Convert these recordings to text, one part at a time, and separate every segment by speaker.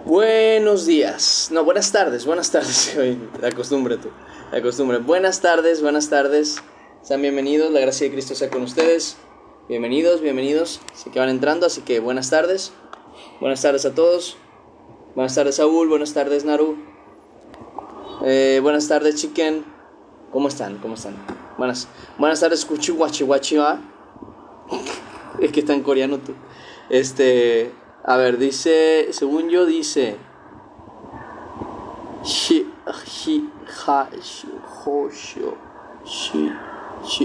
Speaker 1: Buenos días. No, buenas tardes. Oye, la costumbre tú. La costumbre. Buenas tardes. Sean bienvenidos. La gracia de Cristo sea con ustedes. Bienvenidos. Sé que van entrando, así que buenas tardes. Buenas tardes a todos. Buenas tardes, Saúl. Buenas tardes, Naru. Buenas tardes, Chicken. ¿Cómo están? Buenas tardes, Kuchiwachiwachiwa. Es que está en coreano tú. A ver, dice, según yo dice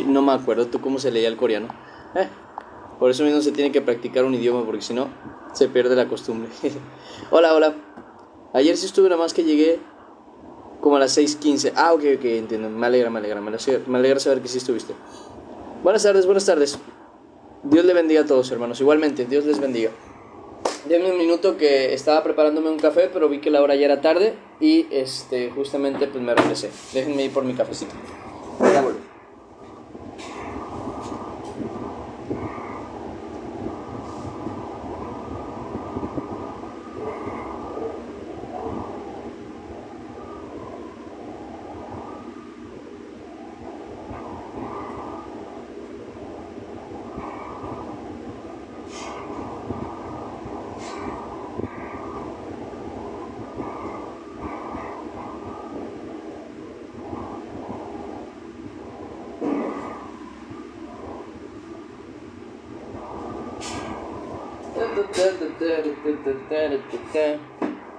Speaker 1: no me acuerdo tú cómo se leía el coreano. Por eso mismo se tiene que practicar un idioma, porque si no se pierde la costumbre. Hola. Ayer sí estuve, nada más que llegué como a las 6:15. Ok, entiendo. Me alegra saber que sí estuviste. Buenas tardes. Dios le bendiga a todos, hermanos. Igualmente, Dios les bendiga. Denme un minuto, que estaba preparándome un café, pero vi que la hora ya era tarde y justamente pues me regresé. Déjenme ir por mi cafecito. Ya vuelvo.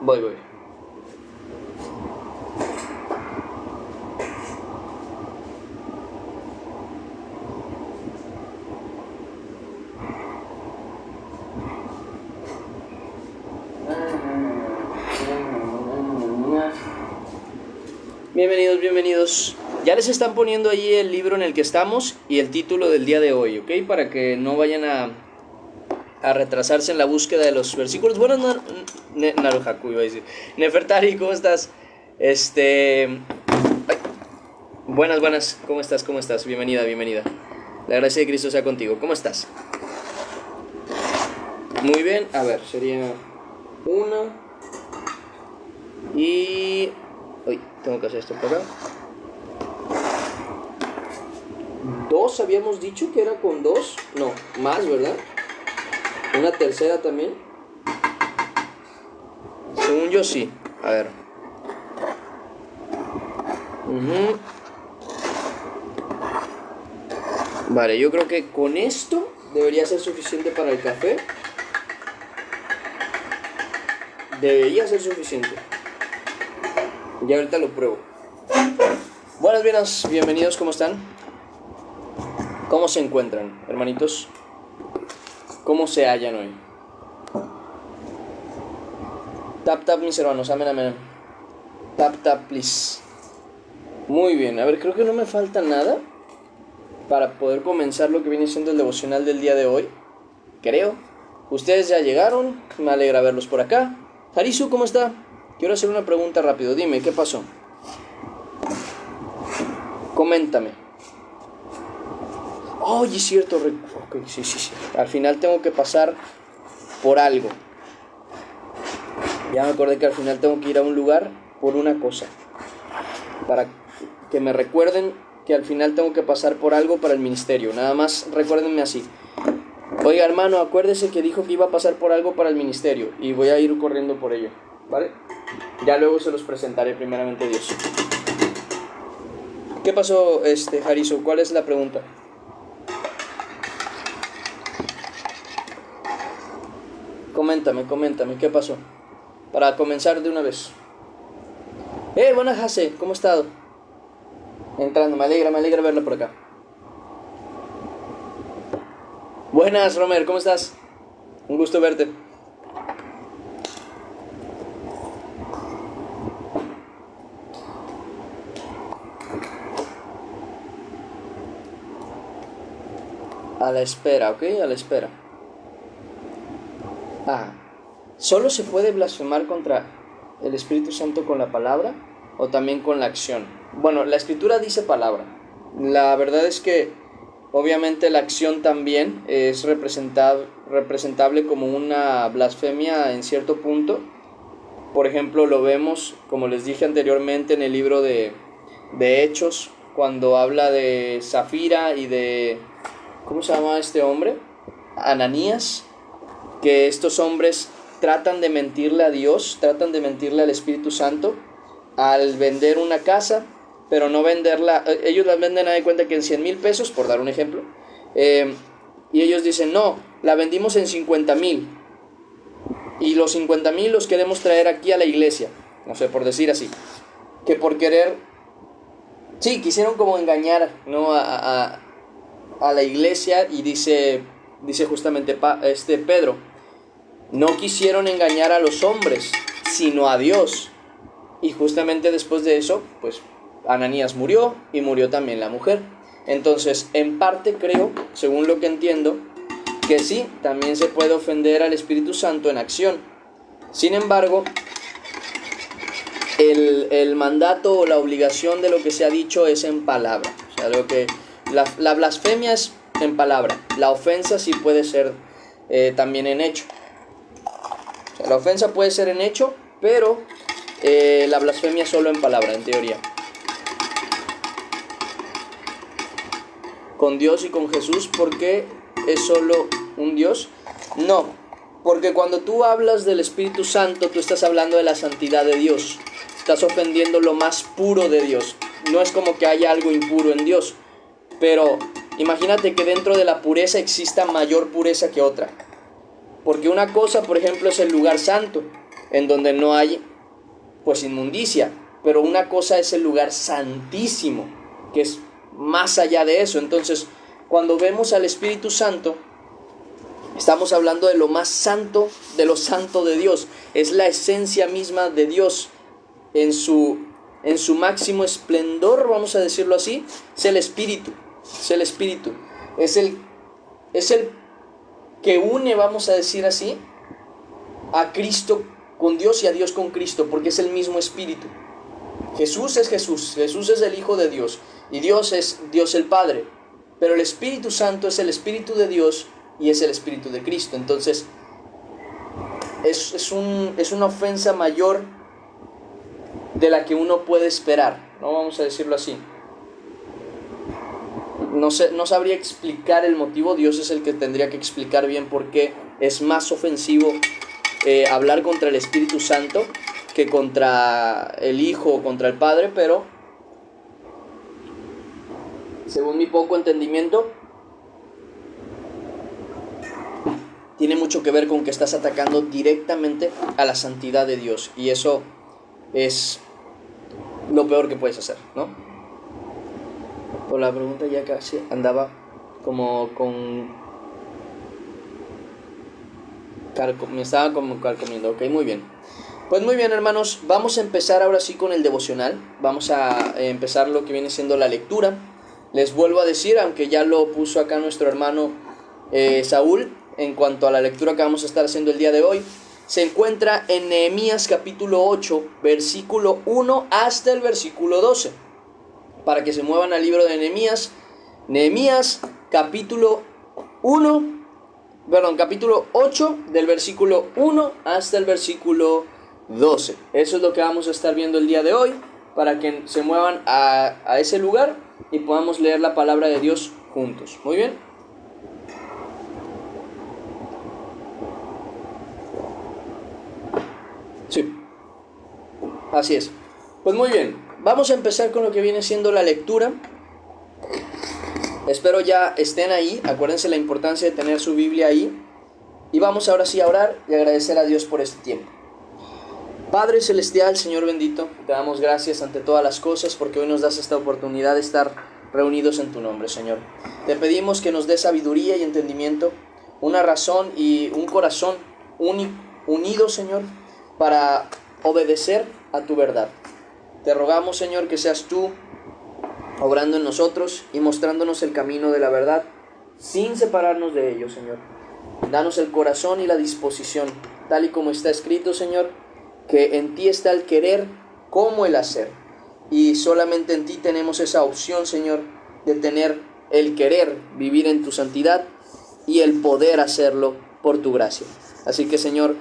Speaker 1: Voy. Bienvenidos. Ya les están poniendo allí el libro en el que estamos y el título del día de hoy, ¿ok? Para que no vayan a retrasarse en la búsqueda de los versículos. Buenas, Naruhaku, iba a decir. Nefertari, ¿cómo estás? Buenas, ¿cómo estás? Bienvenida. La gracia de Cristo sea contigo. ¿Cómo estás? Muy bien, a ver, sería una. Y... Uy, tengo que hacer esto por acá. 2, habíamos dicho que era con 2. No, más, ¿verdad? Una tercera también. Según yo sí. A ver. Vale, yo creo que con esto debería ser suficiente para el café. Debería ser suficiente. Ya ahorita lo pruebo. Buenas, bienvenidos, ¿cómo están? ¿Cómo se encuentran, hermanitos? ¿Cómo se hallan hoy? Tap, mis hermanos, amén. Tap, please. Muy bien, a ver, creo que no me falta nada para poder comenzar lo que viene siendo el devocional del día de hoy. Creo. Ustedes ya llegaron, me alegra verlos por acá. Harisu, ¿cómo está? Quiero hacer una pregunta rápido, dime, ¿qué pasó? Coméntame. Oye, es cierto, okay, sí. Al final tengo que pasar por algo. Ya me acordé que al final tengo que ir a un lugar por una cosa. Para que me recuerden que al final tengo que pasar por algo para el ministerio. Nada más recuérdenme así. Oiga, hermano, acuérdese que dijo que iba a pasar por algo para el ministerio. Y voy a ir corriendo por ello, ¿vale? Ya luego se los presentaré, primeramente Dios. ¿Qué pasó, Hariso? ¿Cuál es la pregunta? Coméntame, ¿qué pasó? Para comenzar de una vez. Buenas, Hase, ¿cómo has estado? Entrando, me alegra verla por acá. Buenas, Romer, ¿cómo estás? Un gusto verte. A la espera, ¿ok? A la espera. ¿Solo se puede blasfemar contra el Espíritu Santo con la palabra o también con la acción? Bueno, la Escritura dice palabra. La verdad es que obviamente la acción también es representable como una blasfemia en cierto punto, Por ejemplo, lo vemos, como les dije anteriormente, en el libro de Hechos, cuando habla de Zafira y de, ¿cómo se llama este hombre? Ananías, que estos hombres tratan de mentirle a Dios, tratan de mentirle al Espíritu Santo al vender una casa, pero no venderla, ellos la venden, a de cuenta que en 100,000 pesos, por dar un ejemplo, y ellos dicen, no, la vendimos en 50,000, y los 50,000 los queremos traer aquí a la iglesia, no sé, por decir así, que por querer, sí, quisieron como engañar, ¿no? a la iglesia, y dice justamente Pedro, no quisieron engañar a los hombres, sino a Dios. Y justamente después de eso, pues Ananías murió y murió también la mujer. Entonces, en parte creo, según lo que entiendo, que sí, también se puede ofender al Espíritu Santo en acción. Sin embargo, el mandato o la obligación de lo que se ha dicho es en palabra. O sea, la blasfemia es en palabra. La ofensa sí puede ser también en hecho. O sea, la ofensa puede ser en hecho, pero la blasfemia solo en palabra, en teoría. Con Dios y con Jesús, ¿por qué es solo un Dios? No, porque cuando tú hablas del Espíritu Santo, tú estás hablando de la santidad de Dios. Estás ofendiendo lo más puro de Dios. No es como que haya algo impuro en Dios, pero imagínate que dentro de la pureza exista mayor pureza que otra. Porque una cosa, por ejemplo, es el lugar santo, en donde no hay pues inmundicia, pero una cosa es el lugar santísimo, que es más allá de eso. Entonces, cuando vemos al Espíritu Santo, estamos hablando de lo más santo, de lo santo de Dios. Es la esencia misma de Dios en su máximo esplendor, vamos a decirlo así. Es el Espíritu, es el que une, vamos a decir así, a Cristo con Dios y a Dios con Cristo, porque es el mismo Espíritu. Jesús es Jesús, Jesús es el Hijo de Dios, y Dios es Dios el Padre, pero el Espíritu Santo es el Espíritu de Dios y es el Espíritu de Cristo. Entonces es una ofensa mayor de la que uno puede esperar, ¿no? Vamos a decirlo así. No sabría explicar el motivo. Dios es el que tendría que explicar bien por qué es más ofensivo hablar contra el Espíritu Santo que contra el Hijo o contra el Padre, pero según mi poco entendimiento, tiene mucho que ver con que estás atacando directamente a la santidad de Dios, y eso es lo peor que puedes hacer, ¿no? Por la pregunta ya casi andaba como me estaba como carcomiendo. Ok, muy bien. Pues muy bien, hermanos, vamos a empezar ahora sí con el devocional. Vamos a empezar lo que viene siendo la lectura. Les vuelvo a decir, aunque ya lo puso acá nuestro hermano Saúl, en cuanto a la lectura que vamos a estar haciendo el día de hoy, se encuentra en Nehemías capítulo 8, versículo 1 hasta el versículo 12. Para que se muevan al libro de Nehemías capítulo 8, del versículo 1 hasta el versículo 12. Eso es lo que vamos a estar viendo el día de hoy, para que se muevan a ese lugar y podamos leer la palabra de Dios juntos. Muy bien. Sí, así es. Pues muy bien, vamos a empezar con lo que viene siendo la lectura. Espero ya estén ahí. Acuérdense la importancia de tener su Biblia ahí. Y vamos ahora sí a orar y agradecer a Dios por este tiempo. Padre Celestial, Señor bendito, te damos gracias ante todas las cosas, porque hoy nos das esta oportunidad de estar reunidos en tu nombre, Señor. Te pedimos que nos des sabiduría y entendimiento, una razón y un corazón unido, Señor, para obedecer a tu verdad. Te rogamos, Señor, que seas tú obrando en nosotros y mostrándonos el camino de la verdad, sin separarnos de ello, Señor. Danos el corazón y la disposición, tal y como está escrito, Señor, que en ti está el querer como el hacer. Y solamente en ti tenemos esa opción, Señor, de tener el querer vivir en tu santidad y el poder hacerlo por tu gracia. Así que, Señor,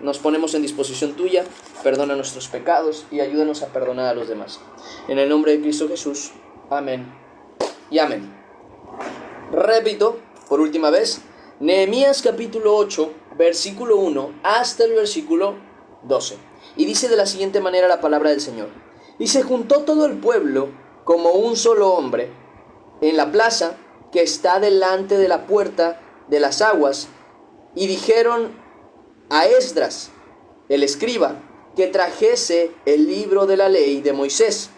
Speaker 1: nos ponemos en disposición tuya, perdona nuestros pecados y ayúdanos a perdonar a los demás. En el nombre de Cristo Jesús, amén y amén. Repito, por última vez, Nehemías capítulo 8, versículo 1 hasta el versículo 12. Y dice de la siguiente manera la palabra del Señor. Y se juntó todo el pueblo como un solo hombre en la plaza que está delante de la puerta de las aguas, y dijeron a Esdras, el escriba, que trajese el libro de la ley de Moisés,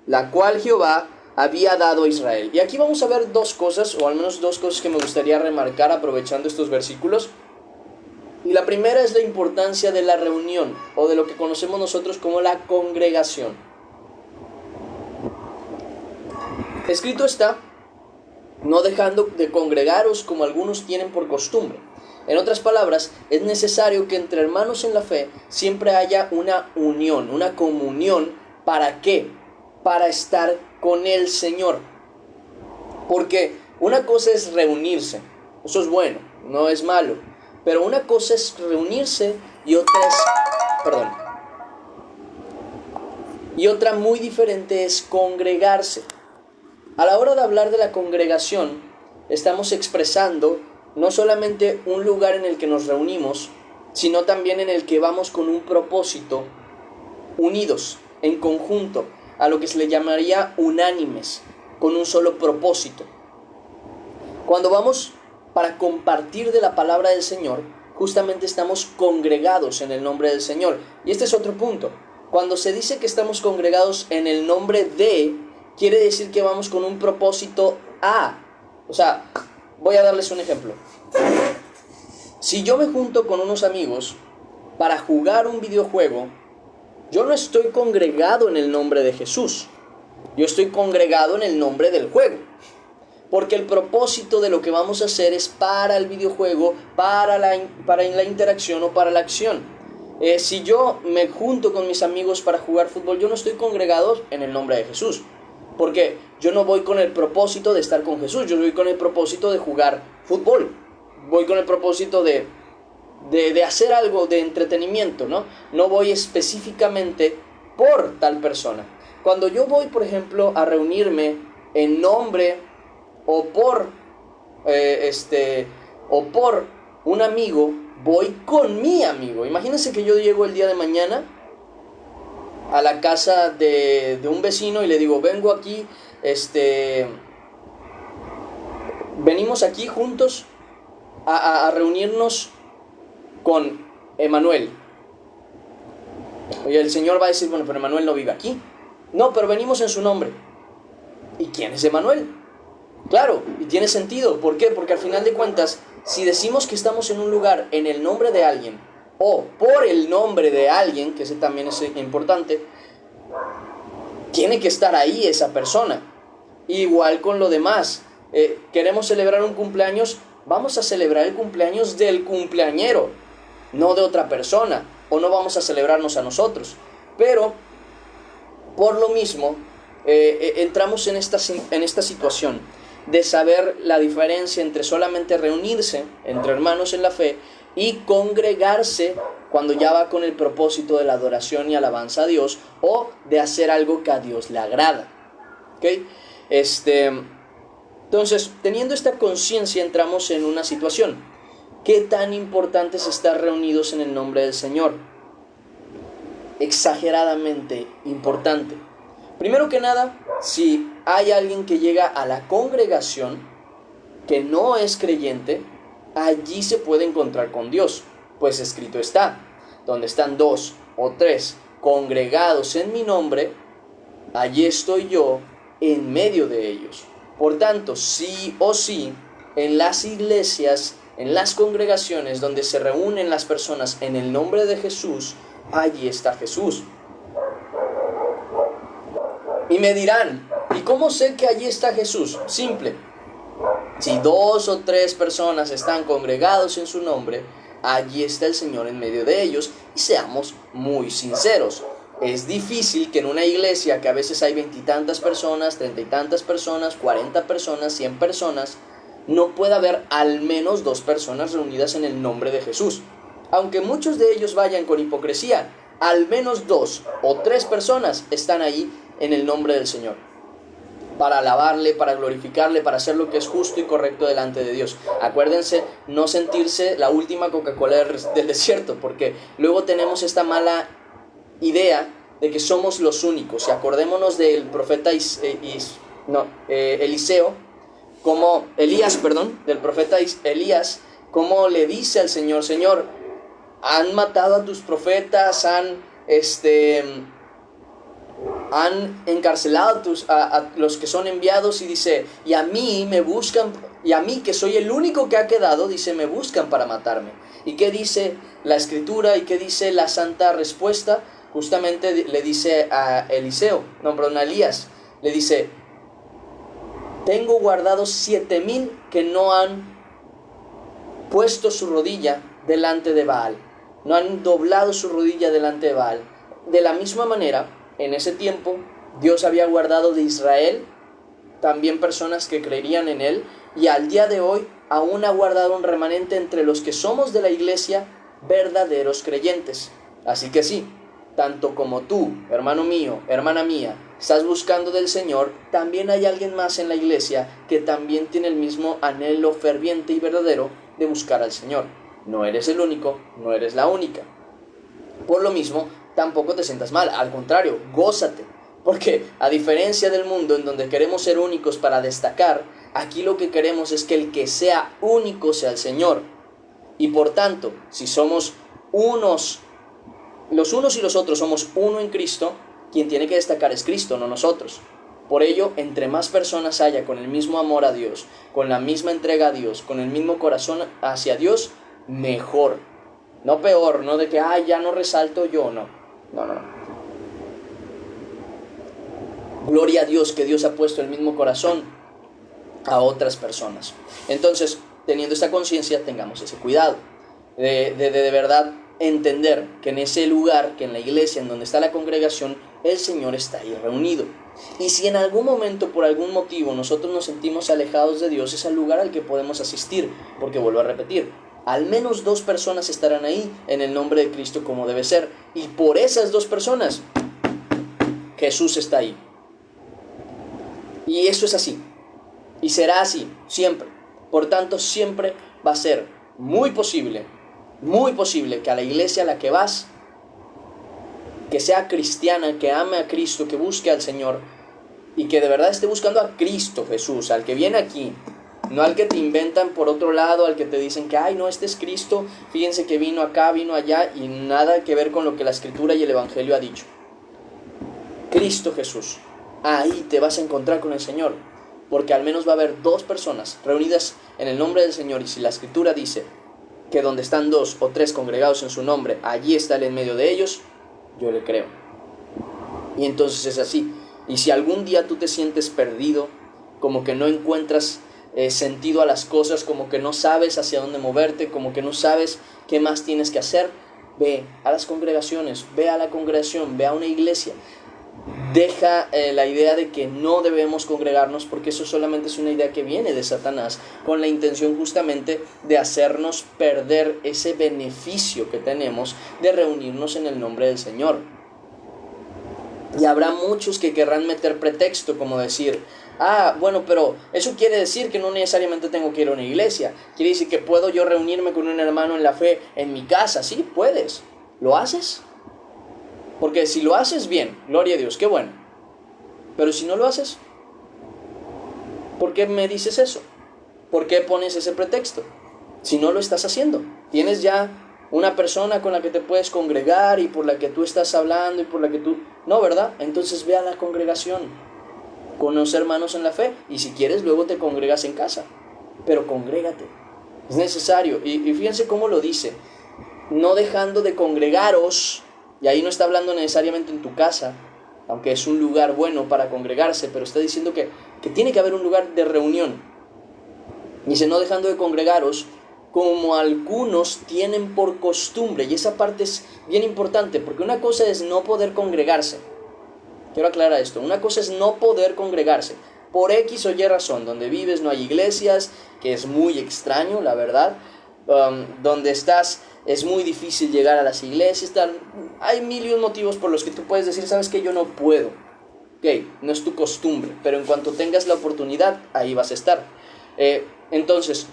Speaker 1: la cual Jehová había dado a Israel. Y aquí vamos a ver dos cosas, o al menos dos cosas que me gustaría remarcar aprovechando estos versículos. Y la primera es la importancia de la reunión, o de lo que conocemos nosotros como la congregación. Escrito está, no dejando de congregaros como algunos tienen por costumbre. En otras palabras, es necesario que entre hermanos en la fe siempre haya una unión, una comunión. ¿Para qué? Para estar con el Señor. Porque una cosa es reunirse, eso es bueno, no es malo. Pero una cosa es reunirse y otra muy diferente es congregarse. A la hora de hablar de la congregación, estamos expresando no solamente un lugar en el que nos reunimos, sino también en el que vamos con un propósito, unidos, en conjunto, a lo que se le llamaría unánimes, con un solo propósito. Cuando vamos para compartir de la palabra del Señor, justamente estamos congregados en el nombre del Señor. Y este es otro punto. Cuando se dice que estamos congregados en el nombre de, quiere decir que vamos con un propósito a. O sea, voy a darles un ejemplo. Si yo me junto con unos amigos para jugar un videojuego, yo no estoy congregado en el nombre de Jesús. Yo estoy congregado en el nombre del juego. Porque el propósito de lo que vamos a hacer es para el videojuego, para la interacción o para la acción. Si yo me junto con mis amigos para jugar fútbol, yo no estoy congregado en el nombre de Jesús. Porque yo no voy con el propósito de estar con Jesús, yo voy con el propósito de jugar fútbol. Voy con el propósito de hacer algo de entretenimiento, ¿no? No voy específicamente por tal persona. Cuando yo voy, por ejemplo, a reunirme en nombre o por un amigo, voy con mi amigo. Imagínense que yo llego el día de mañana a la casa de un vecino y le digo, vengo aquí, venimos aquí juntos a reunirnos con Emanuel. Oye, el Señor va a decir, bueno, pero Emanuel no vive aquí. No, pero venimos en su nombre. ¿Y quién es Emanuel? Claro, y tiene sentido. ¿Por qué? Porque al final de cuentas, si decimos que estamos en un lugar en el nombre de alguien, o por el nombre de alguien, que ese también es importante, tiene que estar ahí esa persona. Igual con lo demás. Queremos celebrar un cumpleaños, vamos a celebrar el cumpleaños del cumpleañero, no de otra persona, o no vamos a celebrarnos a nosotros. Pero, por lo mismo, entramos en esta situación de saber la diferencia entre solamente reunirse entre hermanos en la fe y congregarse cuando ya va con el propósito de la adoración y alabanza a Dios, o de hacer algo que a Dios le agrada. ¿Okay? Entonces, teniendo esta conciencia, entramos en una situación. ¿Qué tan importante es estar reunidos en el nombre del Señor? Exageradamente importante. Primero que nada, si hay alguien que llega a la congregación que no es creyente, allí se puede encontrar con Dios, pues escrito está, donde están 2 o 3 congregados en mi nombre, allí estoy yo en medio de ellos. Por tanto, sí o sí, en las iglesias, en las congregaciones donde se reúnen las personas en el nombre de Jesús, allí está Jesús. Y me dirán, ¿y cómo sé que allí está Jesús? Simple. Si 2 o 3 personas están congregados en su nombre, allí está el Señor en medio de ellos. Y seamos muy sinceros, es difícil que en una iglesia que a veces hay 20 y tantas personas, 30 y tantas personas, 40 personas, 100 personas, no pueda haber al menos 2 personas reunidas en el nombre de Jesús. aunque muchos de ellos vayan con hipocresía, al menos 2 o 3 personas están ahí en el nombre del Señor, para alabarle, para glorificarle, para hacer lo que es justo y correcto delante de Dios. Acuérdense, no sentirse la última Coca-Cola del desierto, porque luego tenemos esta mala idea de que somos los únicos. Y acordémonos del profeta del profeta Elías, como le dice al Señor: Señor, han matado a tus profetas, han encarcelado a los que son enviados, y dice, y a mí me buscan, y a mí, que soy el único que ha quedado, dice, me buscan para matarme. ¿Y qué dice la Escritura y qué dice la santa respuesta? Justamente le dice a Elías, le dice: tengo guardados 7,000 que no han puesto su rodilla delante de Baal, no han doblado su rodilla delante de Baal. De la misma manera, en ese tiempo, Dios había guardado de Israel también personas que creerían en Él, y al día de hoy aún ha guardado un remanente entre los que somos de la iglesia, verdaderos creyentes. Así que sí, tanto como tú, hermano mío, hermana mía, estás buscando del Señor, también hay alguien más en la iglesia que también tiene el mismo anhelo ferviente y verdadero de buscar al Señor. No eres el único, no eres la única. Por lo mismo, tampoco te sientas mal, al contrario, gózate, porque a diferencia del mundo en donde queremos ser únicos para destacar, aquí lo que queremos es que el que sea único sea el Señor. Y por tanto, si somos los unos y los otros somos uno en Cristo, quien tiene que destacar es Cristo, no nosotros. Por ello, entre más personas haya con el mismo amor a Dios, con la misma entrega a Dios, con el mismo corazón hacia Dios, mejor. No peor, no de que, ya no resalto yo, no. Gloria a Dios que Dios ha puesto el mismo corazón a otras personas. Entonces, teniendo esta conciencia, tengamos ese cuidado de verdad entender que en ese lugar, que en la iglesia, en donde está la congregación, el Señor está ahí reunido. Y si en algún momento, por algún motivo, nosotros nos sentimos alejados de Dios, es el lugar al que podemos asistir, porque vuelvo a repetir, al menos 2 personas estarán ahí en el nombre de Cristo como debe ser, y por esas 2 personas Jesús está ahí. Y eso es así, y será así siempre. Por tanto, siempre va a ser muy posible que a la iglesia a la que vas, que sea cristiana, que ame a Cristo, que busque al Señor, y que de verdad esté buscando a Cristo Jesús, al que viene aquí, no al que te inventan por otro lado, al que te dicen que, no, este es Cristo, fíjense que vino acá, vino allá, y nada que ver con lo que la Escritura y el Evangelio ha dicho. Cristo Jesús, ahí te vas a encontrar con el Señor, porque al menos va a haber 2 personas reunidas en el nombre del Señor, y si la Escritura dice que donde están 2 o 3 congregados en su nombre, allí está Él en medio de ellos, yo le creo. Y entonces es así. Y si algún día tú te sientes perdido, como que no encuentras sentido a las cosas, como que no sabes hacia dónde moverte, como que no sabes qué más tienes que hacer, ve a las congregaciones, ve a la congregación, ve a una iglesia. Deja la idea de que no debemos congregarnos, porque eso solamente es una idea que viene de Satanás, con la intención justamente de hacernos perder ese beneficio que tenemos de reunirnos en el nombre del Señor. Y habrá muchos que querrán meter pretexto, como decir, bueno, pero eso quiere decir que no necesariamente tengo que ir a una iglesia, quiere decir que puedo yo reunirme con un hermano en la fe en mi casa. Sí, puedes. ¿Lo haces? Porque si lo haces bien, gloria a Dios, qué bueno. Pero si no lo haces, ¿por qué me dices eso? ¿Por qué pones ese pretexto? Si no lo estás haciendo, tienes ya una persona con la que te puedes congregar y por la que tú estás hablando y por la que tú... No, ¿verdad? Entonces ve a la congregación con los hermanos en la fe, y si quieres luego te congregas en casa, pero congrégate. Es necesario. Y fíjense cómo lo dice: no dejando de congregaros. Y ahí no está hablando necesariamente en tu casa, aunque es un lugar bueno para congregarse, pero está diciendo que tiene que haber un lugar de reunión. Dice, no dejando de congregaros, como algunos tienen por costumbre. Y esa parte es bien importante, porque una cosa es no poder congregarse. Quiero aclarar esto. Una cosa es no poder congregarse. Por X o Y razón, donde vives no hay iglesias, que es muy extraño, la verdad. donde estás es muy difícil llegar a las iglesias, hay mil y un motivos por los que tú puedes decir, sabes que yo no puedo. Ok, no es tu costumbre, pero en cuanto tengas la oportunidad, ahí vas a estar. Entonces,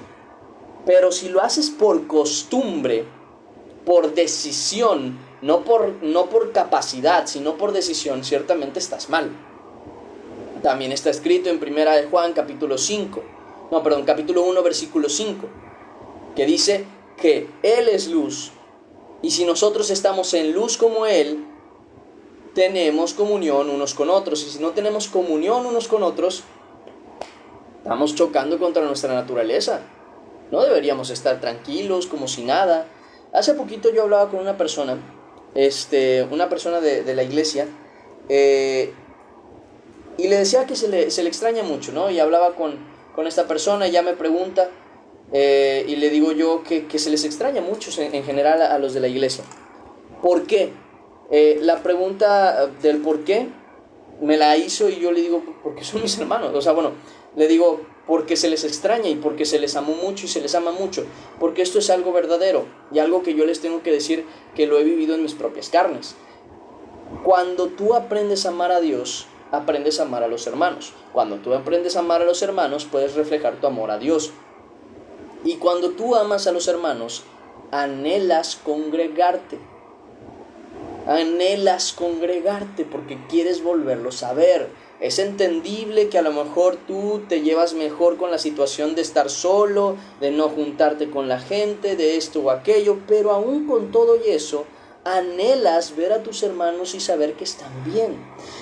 Speaker 1: pero si lo haces por costumbre, por decisión, no por capacidad, sino por decisión, ciertamente estás mal. También está escrito en 1 de Juan capítulo 1 versículo 5, que dice que Él es luz, y si nosotros estamos en luz como Él, tenemos comunión unos con otros, y si no tenemos comunión unos con otros, estamos chocando contra nuestra naturaleza. No deberíamos estar tranquilos como si nada. Hace poquito yo hablaba con una persona de la iglesia, y le decía que se le extraña mucho, ¿no? Y hablaba con esta persona, y ya me pregunta, y le digo yo que se les extraña mucho en general a los de la iglesia. ¿Por qué? La pregunta del por qué me la hizo, y yo le digo, porque son mis hermanos. O sea, bueno, le digo, porque se les extraña y porque se les amó mucho y se les ama mucho, porque esto es algo verdadero y algo que yo les tengo que decir que lo he vivido en mis propias carnes. Cuando tú aprendes a amar a Dios, aprendes a amar a los hermanos. Cuando tú aprendes a amar a los hermanos, puedes reflejar tu amor a Dios. Y cuando tú amas a los hermanos, anhelas congregarte. Anhelas congregarte porque quieres volverlos a ver. Es entendible que a lo mejor tú te llevas mejor con la situación de estar solo, de no juntarte con la gente, de esto o aquello, pero aún con todo y eso, anhelas ver a tus hermanos y saber que están bien,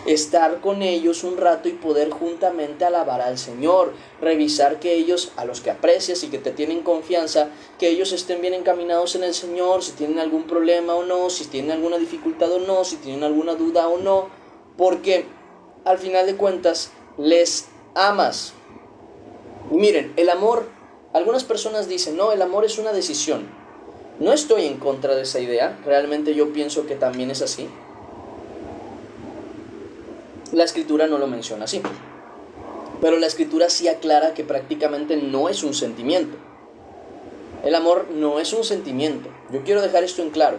Speaker 1: estar con ellos un rato y poder juntamente alabar al Señor, revisar que ellos, a los que aprecias y que te tienen confianza, que ellos estén bien encaminados en el Señor, si tienen algún problema o no, si tienen alguna dificultad o no, si tienen alguna duda o no, porque al final de cuentas les amas. Y miren, el amor, algunas personas dicen, no, el amor es una decisión. No estoy en contra de esa idea, realmente yo pienso que también es así. La Escritura no lo menciona así, pero la Escritura sí aclara que prácticamente no es un sentimiento. El amor no es un sentimiento. Yo quiero dejar esto en claro.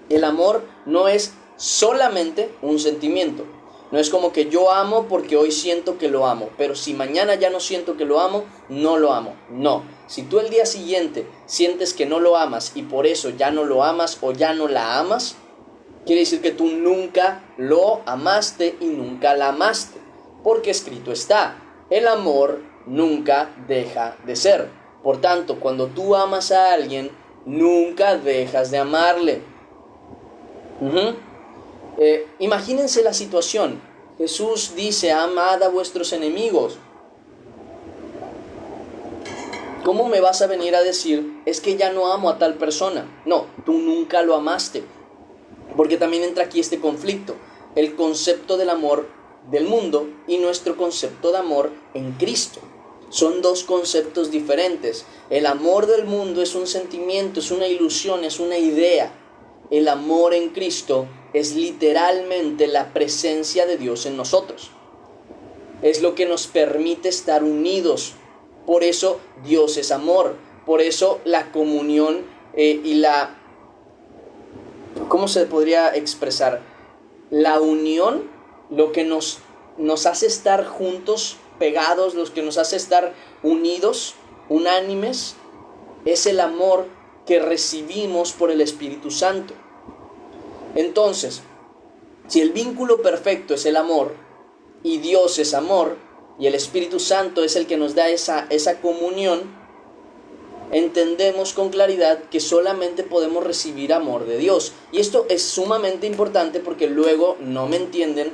Speaker 1: El amor no es solamente un sentimiento. No es como que yo amo porque hoy siento que lo amo, pero si mañana ya no siento que lo amo, no lo amo. No, si tú el día siguiente sientes que no lo amas y por eso ya no lo amas o ya no la amas, quiere decir que tú nunca lo amaste y nunca la amaste. Porque escrito está, el amor nunca deja de ser. Por tanto, cuando tú amas a alguien, nunca dejas de amarle. Imagínense la situación. Jesús dice, amad a vuestros enemigos. ¿Cómo me vas a venir a decir, es que ya no amo a tal persona? No, tú nunca lo amaste. Porque también entra aquí este conflicto. El concepto del amor del mundo y nuestro concepto de amor en Cristo. Son dos conceptos diferentes. El amor del mundo es un sentimiento, es una ilusión, es una idea. El amor en Cristo es literalmente la presencia de Dios en nosotros. Es lo que nos permite estar unidos. Por eso Dios es amor. Por eso la comunión y la... ¿Cómo se podría expresar? La unión, lo que nos hace estar juntos, pegados, lo que nos hace estar unidos, unánimes, es el amor que recibimos por el Espíritu Santo. Entonces, si el vínculo perfecto es el amor, y Dios es amor, y el Espíritu Santo es el que nos da esa comunión, entendemos con claridad que solamente podemos recibir amor de Dios. Y esto es sumamente importante porque luego no me entienden,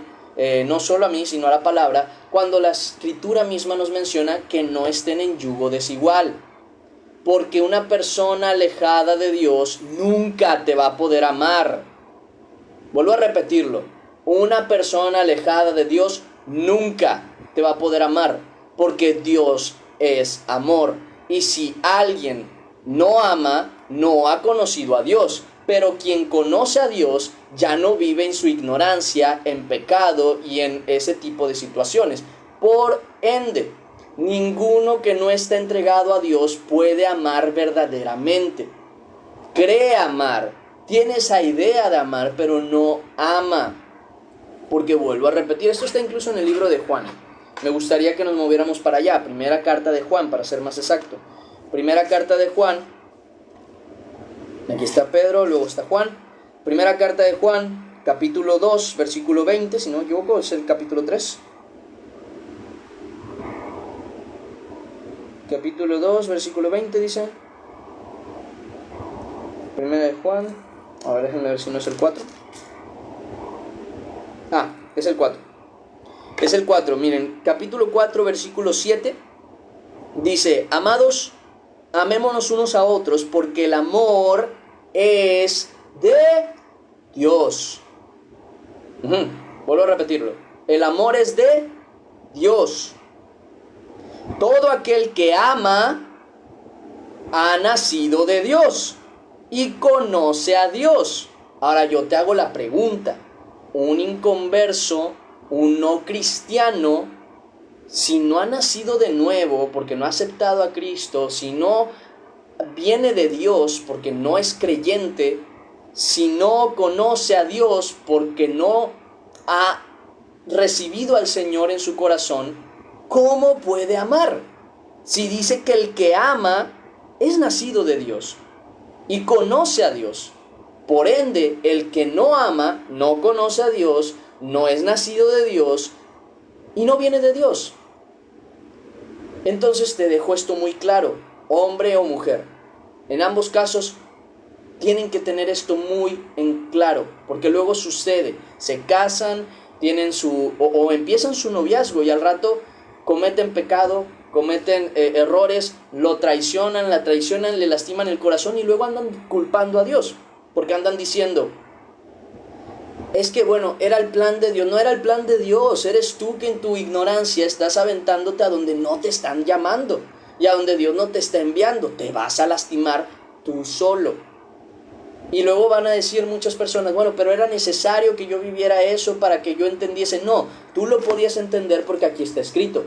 Speaker 1: no solo a mí, sino a la palabra, cuando la Escritura misma nos menciona que no estén en yugo desigual. Porque una persona alejada de Dios nunca te va a poder amar. Vuelvo a repetirlo, una persona alejada de Dios nunca te va a poder amar, porque Dios es amor. Y si alguien no ama, no ha conocido a Dios. Pero quien conoce a Dios ya no vive en su ignorancia, en pecado y en ese tipo de situaciones. Por ende, Ninguno que no está entregado a Dios puede amar verdaderamente. Cree amar, tiene esa idea de amar, pero no ama. Porque vuelvo a repetir, esto está incluso en el libro de Juan. Me gustaría que nos moviéramos para allá, primera carta de Juan, para ser más exacto. Primera carta de Juan, aquí está Pedro, luego está Juan. Primera carta de Juan, capítulo 2, versículo 20, si no me equivoco, es el capítulo 3. Capítulo 2, versículo 20 dice. Primera de Juan, a ver, déjenme ver si no es el 4. Es el 4. Es el 4, miren, capítulo 4, versículo 7, dice: amados, amémonos unos a otros, porque el amor es de Dios. Vuelvo a repetirlo. El amor es de Dios. Todo aquel que ama ha nacido de Dios y conoce a Dios. Ahora yo te hago la pregunta: un inconverso, un no cristiano, si no ha nacido de nuevo porque no ha aceptado a Cristo, si no viene de Dios porque no es creyente, si no conoce a Dios porque no ha recibido al Señor en su corazón, ¿cómo puede amar? Si dice que el que ama es nacido de Dios y conoce a Dios. Por ende, el que no ama, no conoce a Dios, no es nacido de Dios y no viene de Dios. Entonces te dejo esto muy claro, hombre o mujer. En ambos casos tienen que tener esto muy en claro, porque luego sucede, se casan, tienen o empiezan su noviazgo y al rato cometen pecado, cometen errores, lo traicionan, la traicionan, le lastiman el corazón y luego andan culpando a Dios, porque andan diciendo: es que bueno, era el plan de Dios. No era el plan de Dios, eres tú que en tu ignorancia estás aventándote a donde no te están llamando y a donde Dios no te está enviando. Te vas a lastimar tú solo. Y luego van a decir muchas personas: bueno, pero era necesario que yo viviera eso para que yo entendiese. No, tú lo podías entender porque aquí está escrito.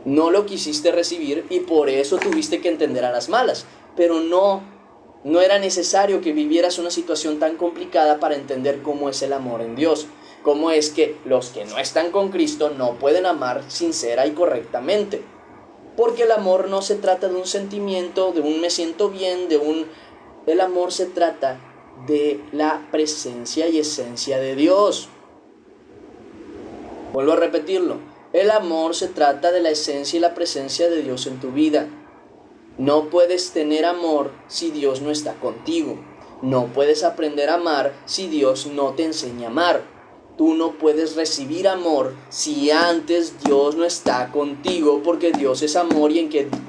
Speaker 1: No lo quisiste recibir y por eso tuviste que entender a las malas. Pero no era necesario que vivieras una situación tan complicada para entender cómo es el amor en Dios. Cómo es que los que no están con Cristo no pueden amar sincera y correctamente. Porque el amor no se trata de un sentimiento, de un me siento bien, El amor se trata de la presencia y esencia de Dios. Vuelvo a repetirlo. El amor se trata de la esencia y la presencia de Dios en tu vida. No puedes tener amor si Dios no está contigo. No puedes aprender a amar si Dios no te enseña a amar. Tú no puedes recibir amor si antes Dios no está contigo, porque Dios es amor y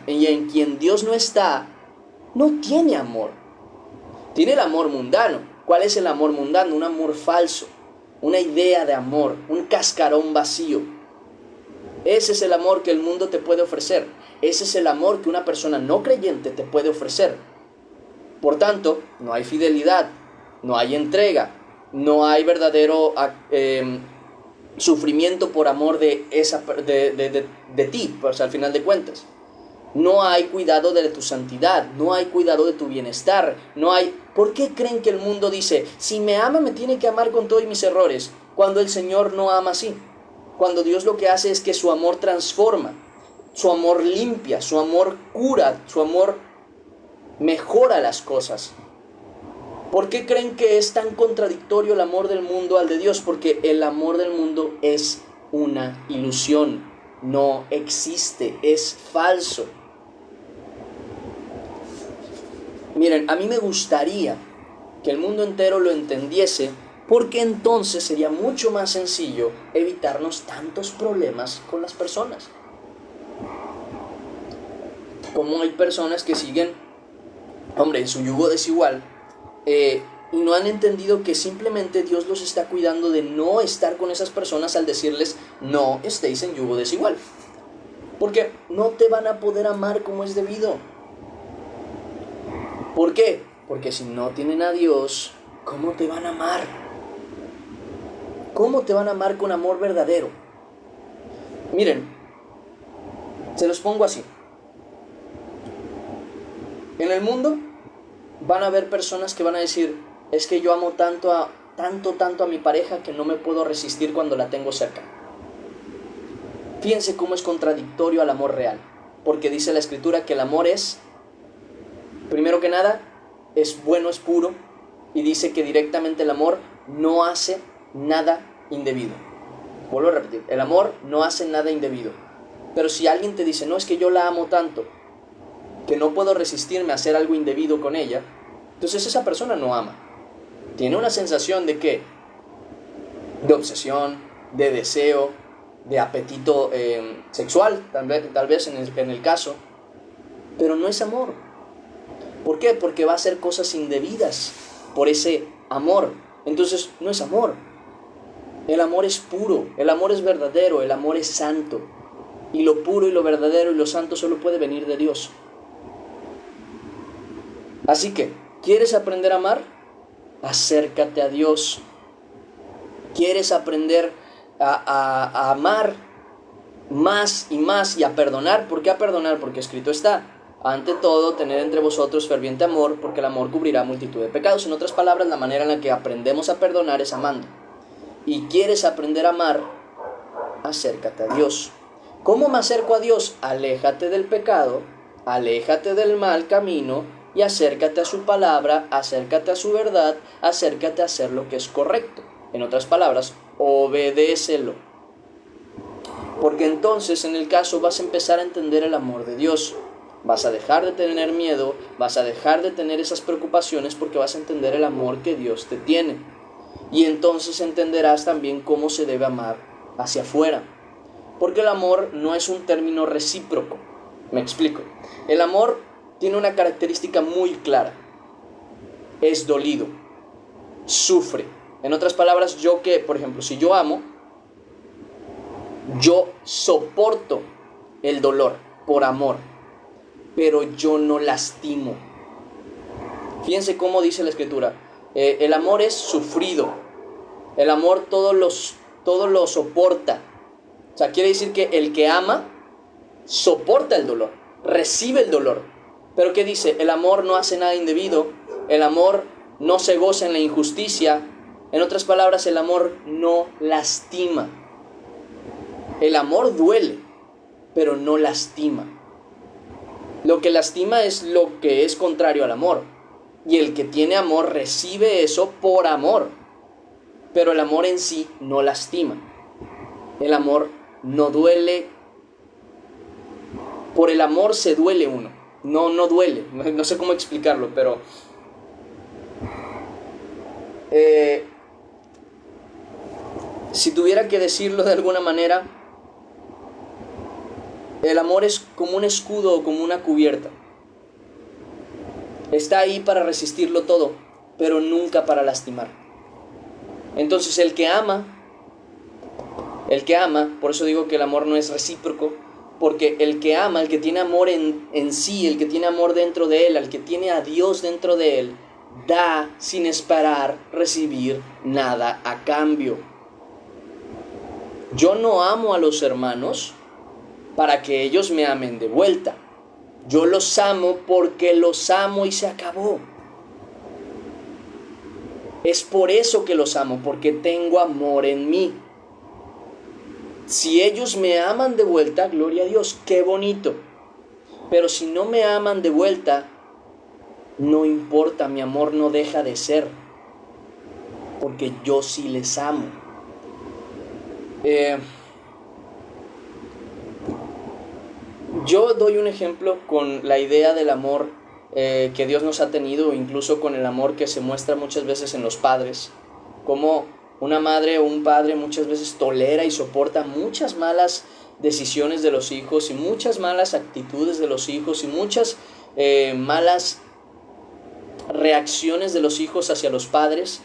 Speaker 1: en quien Dios no está, no tiene amor. Tiene el amor mundano. ¿Cuál es el amor mundano? Un amor falso, una idea de amor, un cascarón vacío. Ese es el amor que el mundo te puede ofrecer. Ese es el amor que una persona no creyente te puede ofrecer. Por tanto, no hay fidelidad, no hay entrega, no hay verdadero sufrimiento por amor de ti, pues, al final de cuentas. No hay cuidado de tu santidad, no hay cuidado de tu bienestar, no hay... ¿Por qué creen que el mundo dice: si me ama me tiene que amar con todos mis errores? Cuando el Señor no ama así. Cuando Dios lo que hace es que su amor transforma, su amor limpia, su amor cura, su amor mejora las cosas. ¿Por qué creen que es tan contradictorio el amor del mundo al de Dios? Porque el amor del mundo es una ilusión, no existe, es falso. Miren, a mí me gustaría que el mundo entero lo entendiese, porque entonces sería mucho más sencillo evitarnos tantos problemas con las personas. Como hay personas que siguen, en su yugo desigual, y no han entendido que simplemente Dios los está cuidando de no estar con esas personas al decirles: no estéis en yugo desigual, porque no te van a poder amar como es debido. ¿Por qué? Porque si no tienen a Dios, ¿cómo te van a amar? ¿Cómo te van a amar con amor verdadero? Miren, Se los pongo así. En el mundo van a haber personas que van a decir, es que yo amo tanto a mi pareja que no me puedo resistir cuando la tengo cerca. Fíjense cómo es contradictorio al amor real, porque dice la Escritura que el amor es, primero que nada, es bueno, es puro, y dice que directamente el amor no hace nada indebido. Vuelvo a repetir, el amor no hace nada indebido. Pero si alguien te dice, no, es que yo la amo tanto que no puedo resistirme a hacer algo indebido con ella, entonces esa persona no ama. Tiene una sensación de ¿qué? De obsesión, de deseo, de apetito sexual, tal vez en el caso, pero no es amor. ¿Por qué? Porque va a hacer cosas indebidas por ese amor. Entonces no es amor. El amor es puro, el amor es verdadero, el amor es santo. Y lo puro y lo verdadero y lo santo solo puede venir de Dios. Así que, ¿quieres aprender a amar? Acércate a Dios. ¿Quieres aprender a amar más y más y a perdonar? ¿Por qué a perdonar? Porque escrito está, ante todo, tener entre vosotros ferviente amor, porque el amor cubrirá multitud de pecados. En otras palabras, la manera en la que aprendemos a perdonar es amando. Y quieres aprender a amar, acércate a Dios. ¿Cómo me acerco a Dios? Aléjate del pecado, aléjate del mal camino y acércate a su palabra, acércate a su verdad, acércate a hacer lo que es correcto. En otras palabras, obedécelo. Porque entonces en el caso vas a empezar a entender el amor de Dios. Vas a dejar de tener miedo, vas a dejar de tener esas preocupaciones porque vas a entender el amor que Dios te tiene. Y entonces entenderás también cómo se debe amar hacia afuera. Porque el amor no es un término recíproco. Me explico. El amor tiene una característica muy clara. Es dolido. Sufre. En otras palabras, por ejemplo, si yo amo, yo soporto el dolor por amor, pero yo no lastimo. Fíjense cómo dice la Escritura. El amor es sufrido. El amor todo lo soporta. O sea, quiere decir que el que ama soporta el dolor, recibe el dolor. Pero ¿qué dice? El amor no hace nada indebido. El amor no se goza en la injusticia. En otras palabras, el amor no lastima. El amor duele, pero no lastima. Lo que lastima es lo que es contrario al amor. Y el que tiene amor recibe eso por amor. Pero el amor en sí no lastima. El amor no duele. Por el amor se duele uno. No duele. No sé cómo explicarlo, pero si tuviera que decirlo de alguna manera, el amor es como un escudo o como una cubierta. Está ahí para resistirlo todo, pero nunca para lastimar. Entonces el que ama, por eso digo que el amor no es recíproco, porque el que ama, el que tiene amor en sí, el que tiene amor dentro de él, el que tiene a Dios dentro de él, da sin esperar recibir nada a cambio. Yo no amo a los hermanos para que ellos me amen de vuelta. Yo los amo porque los amo y se acabó. Es por eso que los amo, porque tengo amor en mí. Si ellos me aman de vuelta, gloria a Dios, qué bonito. Pero si no me aman de vuelta, no importa, mi amor no deja de ser, porque yo sí les amo. Yo doy un ejemplo con la idea del amor que Dios nos ha tenido, incluso con el amor que se muestra muchas veces en los padres, como una madre o un padre muchas veces tolera y soporta muchas malas decisiones de los hijos y muchas malas actitudes de los hijos y muchas malas reacciones de los hijos hacia los padres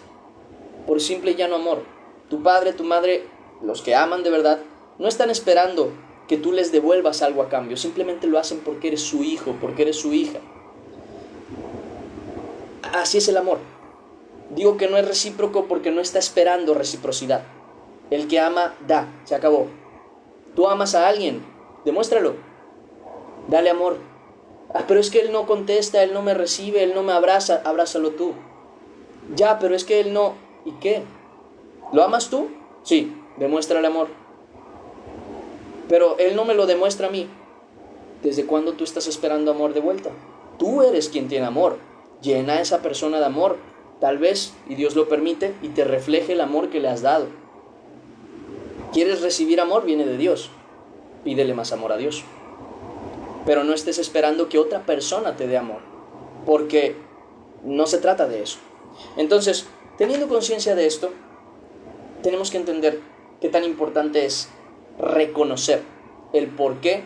Speaker 1: por simple y llano amor. Tu padre, tu madre, los que aman de verdad, no están esperando que tú les devuelvas algo a cambio, simplemente lo hacen porque eres su hijo, porque eres su hija. Así es el amor. Digo que no es recíproco porque no está esperando reciprocidad. El que ama, da, se acabó. Tú amas a alguien, demuéstralo. Dale amor. Pero es que él no contesta, él no me recibe, él no me abraza. Abrázalo tú. Ya, pero es que él no. ¿Y qué? ¿Lo amas tú? Sí, demuéstrale amor. Pero él no me lo demuestra a mí. ¿Desde cuándo tú estás esperando amor de vuelta? Tú eres quien tiene amor. Llena a esa persona de amor. Tal vez, y Dios lo permite, y te refleje el amor que le has dado. ¿Quieres recibir amor? Viene de Dios. Pídele más amor a Dios. Pero no estés esperando que otra persona te dé amor, porque no se trata de eso. Entonces, teniendo conciencia de esto, tenemos que entender qué tan importante es reconocer el por qué.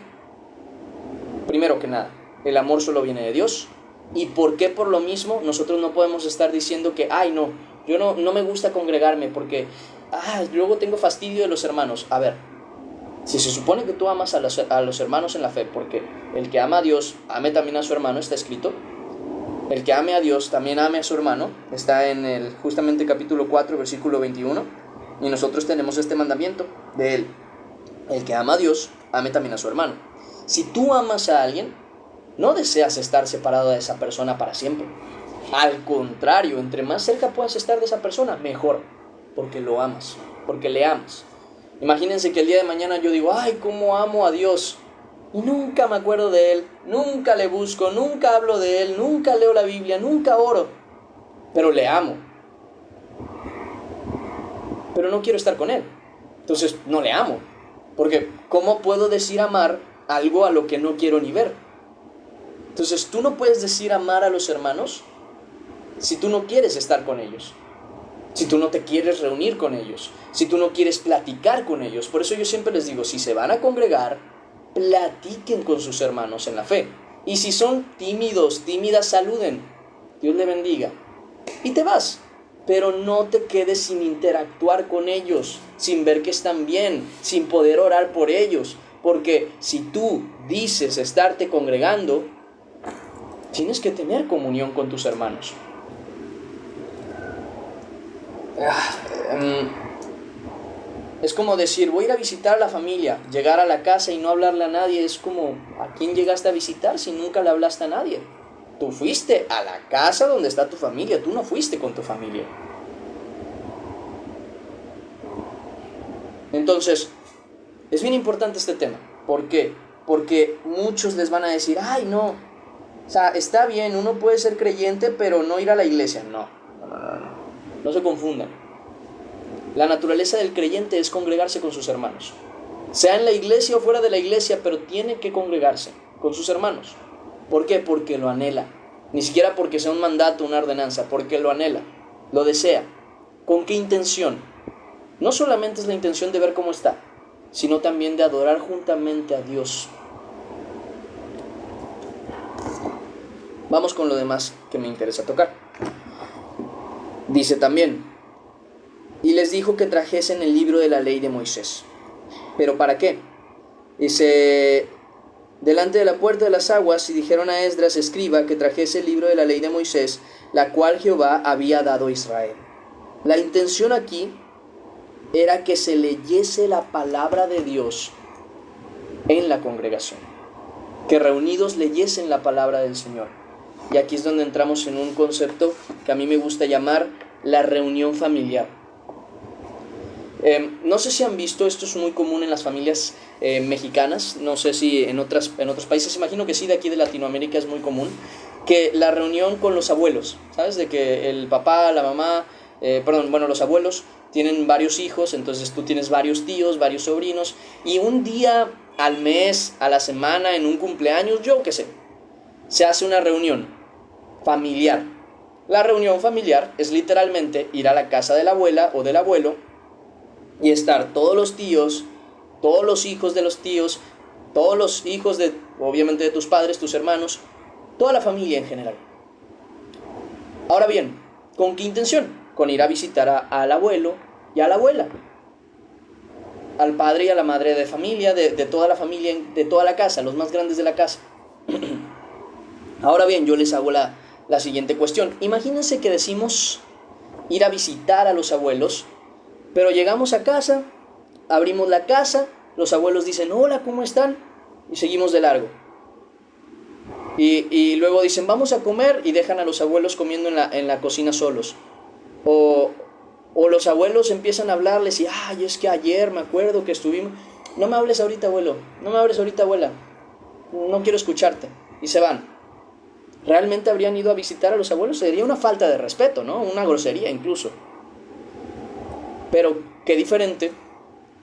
Speaker 1: Primero que nada, el amor solo viene de Dios, y por qué por lo mismo nosotros no podemos estar diciendo que, no, yo no me gusta congregarme porque luego tengo fastidio de los hermanos. A ver, si se supone que tú amas a los hermanos en la fe, porque el que ama a Dios, ame también a su hermano, está escrito. El que ame a Dios, también ame a su hermano. Está en justamente capítulo 4, versículo 21. Y nosotros tenemos este mandamiento de él. El que ama a Dios, ame también a su hermano. Si tú amas a alguien, no deseas estar separado de esa persona para siempre. Al contrario, entre más cerca puedas estar de esa persona, mejor. Porque lo amas, porque le amas. Imagínense que el día de mañana yo digo, cómo amo a Dios, y nunca me acuerdo de Él, nunca le busco, nunca hablo de Él, nunca leo la Biblia, nunca oro, pero le amo. Pero no quiero estar con Él, entonces no le amo, porque ¿cómo puedo decir amar algo a lo que no quiero ni ver? Entonces tú no puedes decir amar a los hermanos si tú no quieres estar con ellos. Si tú no te quieres reunir con ellos, si tú no quieres platicar con ellos. Por eso yo siempre les digo, si se van a congregar, platiquen con sus hermanos en la fe. Y si son tímidas, saluden. Dios le bendiga. Y te vas. Pero no te quedes sin interactuar con ellos, sin ver que están bien, sin poder orar por ellos. Porque si tú dices estarte congregando, tienes que tener comunión con tus hermanos. Es como decir, voy a ir a visitar a la familia, llegar a la casa y no hablarle a nadie. Es como, ¿a quién llegaste a visitar si nunca le hablaste a nadie? Tú fuiste a la casa donde está tu familia, tú no fuiste con tu familia. Entonces, es bien importante este tema. ¿Por qué? Porque muchos les van a decir, no, o sea, está bien, uno puede ser creyente pero no ir a la iglesia. No se confundan. La naturaleza del creyente es congregarse con sus hermanos. Sea en la iglesia o fuera de la iglesia, pero tiene que congregarse con sus hermanos. ¿Por qué? Porque lo anhela. Ni siquiera porque sea un mandato, una ordenanza, porque lo anhela, lo desea. ¿Con qué intención? No solamente es la intención de ver cómo está, sino también de adorar juntamente a Dios. Vamos con lo demás que me interesa tocar. Dice también, y les dijo que trajesen el libro de la ley de Moisés. ¿Pero para qué? Dice, delante de la puerta de las aguas, y dijeron a Esdras escriba que trajese el libro de la ley de Moisés, la cual Jehová había dado a Israel. La intención aquí era que se leyese la palabra de Dios en la congregación, que reunidos leyesen la palabra del Señor. Y aquí es donde entramos en un concepto que a mí me gusta llamar la reunión familiar. No sé si han visto, esto es muy común en las familias mexicanas, no sé si en otros países, imagino que sí, de aquí de Latinoamérica es muy común, que la reunión con los abuelos, ¿sabes? De que el papá, la mamá, los abuelos tienen varios hijos, entonces tú tienes varios tíos, varios sobrinos, y un día al mes, a la semana, en un cumpleaños, yo qué sé, se hace una reunión familiar. La reunión familiar es literalmente ir a la casa de la abuela o del abuelo y estar todos los tíos, todos los hijos de los tíos, todos los hijos de, obviamente, de tus padres, tus hermanos, toda la familia en general. Ahora bien, ¿con qué intención? Con ir a visitar al abuelo y a la abuela, al padre y a la madre de familia, de toda la familia, de toda la casa, los más grandes de la casa. Ahora bien, yo les hago la siguiente cuestión. Imagínense que decimos ir a visitar a los abuelos, pero llegamos a casa, abrimos la casa, los abuelos dicen, hola, ¿cómo están? Y seguimos de largo. Y luego dicen, vamos a comer, y dejan a los abuelos comiendo en la cocina solos. O, o los abuelos empiezan a hablarles y, ay, es que ayer me acuerdo que estuvimos... No me hables ahorita, abuelo. No me hables ahorita, abuela. No quiero escucharte. Y se van. ¿Realmente habrían ido a visitar a los abuelos? Sería una falta de respeto, ¿no? Una grosería incluso. Pero qué diferente,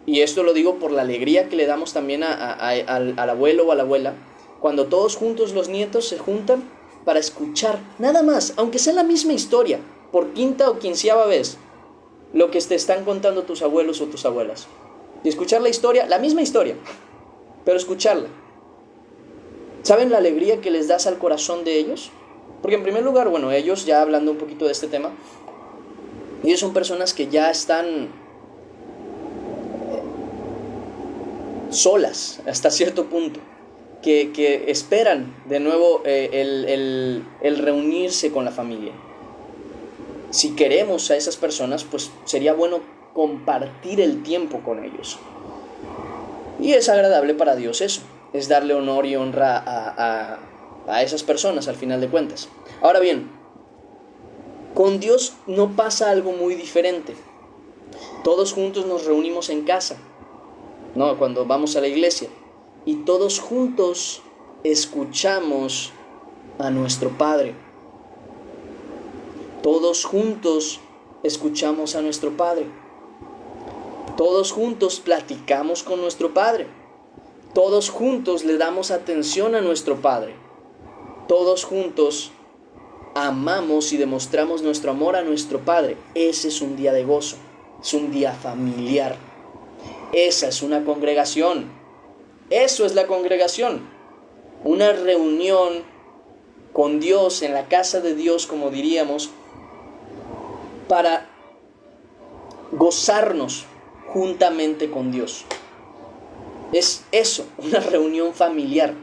Speaker 1: y esto lo digo por la alegría que le damos también al abuelo o a la abuela, cuando todos juntos los nietos se juntan para escuchar, nada más, aunque sea la misma historia, por quinta o quinceava vez, lo que te están contando tus abuelos o tus abuelas. Y escuchar la historia, la misma historia, pero escucharla. ¿Saben la alegría que les das al corazón de ellos? Porque en primer lugar, bueno, ellos, ya hablando un poquito de este tema, ellos son personas que ya están solas hasta cierto punto, que esperan de nuevo el reunirse con la familia. Si queremos a esas personas, pues sería bueno compartir el tiempo con ellos. Y es agradable para Dios eso, es darle honor y honra a esas personas al final de cuentas. Ahora bien, con Dios no pasa algo muy diferente. Todos juntos nos reunimos en casa, ¿no? Cuando vamos a la iglesia, y todos juntos escuchamos a nuestro Padre. Todos juntos escuchamos a nuestro Padre. Todos juntos platicamos con nuestro Padre. Todos juntos le damos atención a nuestro Padre. Todos juntos amamos y demostramos nuestro amor a nuestro Padre. Ese es un día de gozo, es un día familiar. Esa es una congregación. Eso es la congregación. Una reunión con Dios, en la casa de Dios, como diríamos, para gozarnos juntamente con Dios. Es eso, una reunión familiar.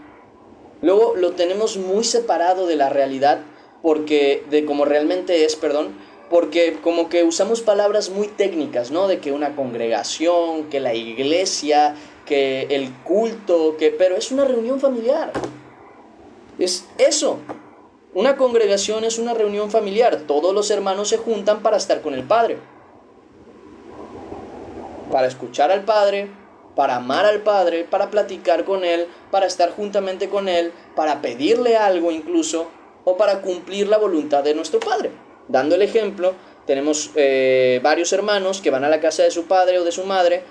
Speaker 1: Luego lo tenemos muy separado de la realidad, porque de como realmente es, porque como que usamos palabras muy técnicas, ¿no? De que una congregación, que la iglesia, que el culto, pero es una reunión familiar. Es eso. Una congregación es una reunión familiar. Todos los hermanos se juntan para estar con el Padre, para escuchar al Padre, para amar al Padre, para platicar con Él, para estar juntamente con Él, para pedirle algo incluso, o para cumplir la voluntad de nuestro Padre. Dando el ejemplo, tenemos varios hermanos que van a la casa de su padre o de su madre,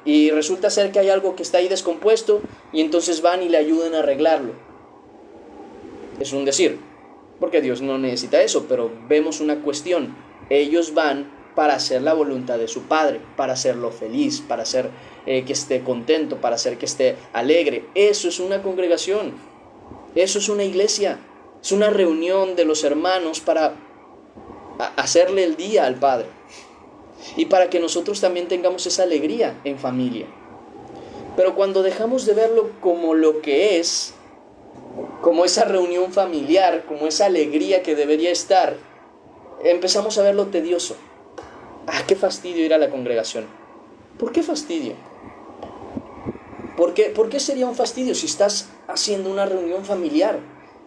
Speaker 1: y resulta ser que hay algo que está ahí descompuesto, y entonces van y le ayudan a arreglarlo. Es un decir, porque Dios no necesita eso, pero vemos una cuestión. Ellos van para hacer la voluntad de su Padre, para hacerlo feliz, para hacer que esté contento, para hacer que esté alegre. Eso es una congregación, eso es una iglesia, es una reunión de los hermanos para hacerle el día al Padre, y para que nosotros también tengamos esa alegría en familia. Pero cuando dejamos de verlo como lo que es, como esa reunión familiar, como esa alegría que debería estar, empezamos a verlo tedioso. Qué fastidio ir a la congregación. ¿Por qué fastidio? ¿Por qué sería un fastidio si estás haciendo una reunión familiar?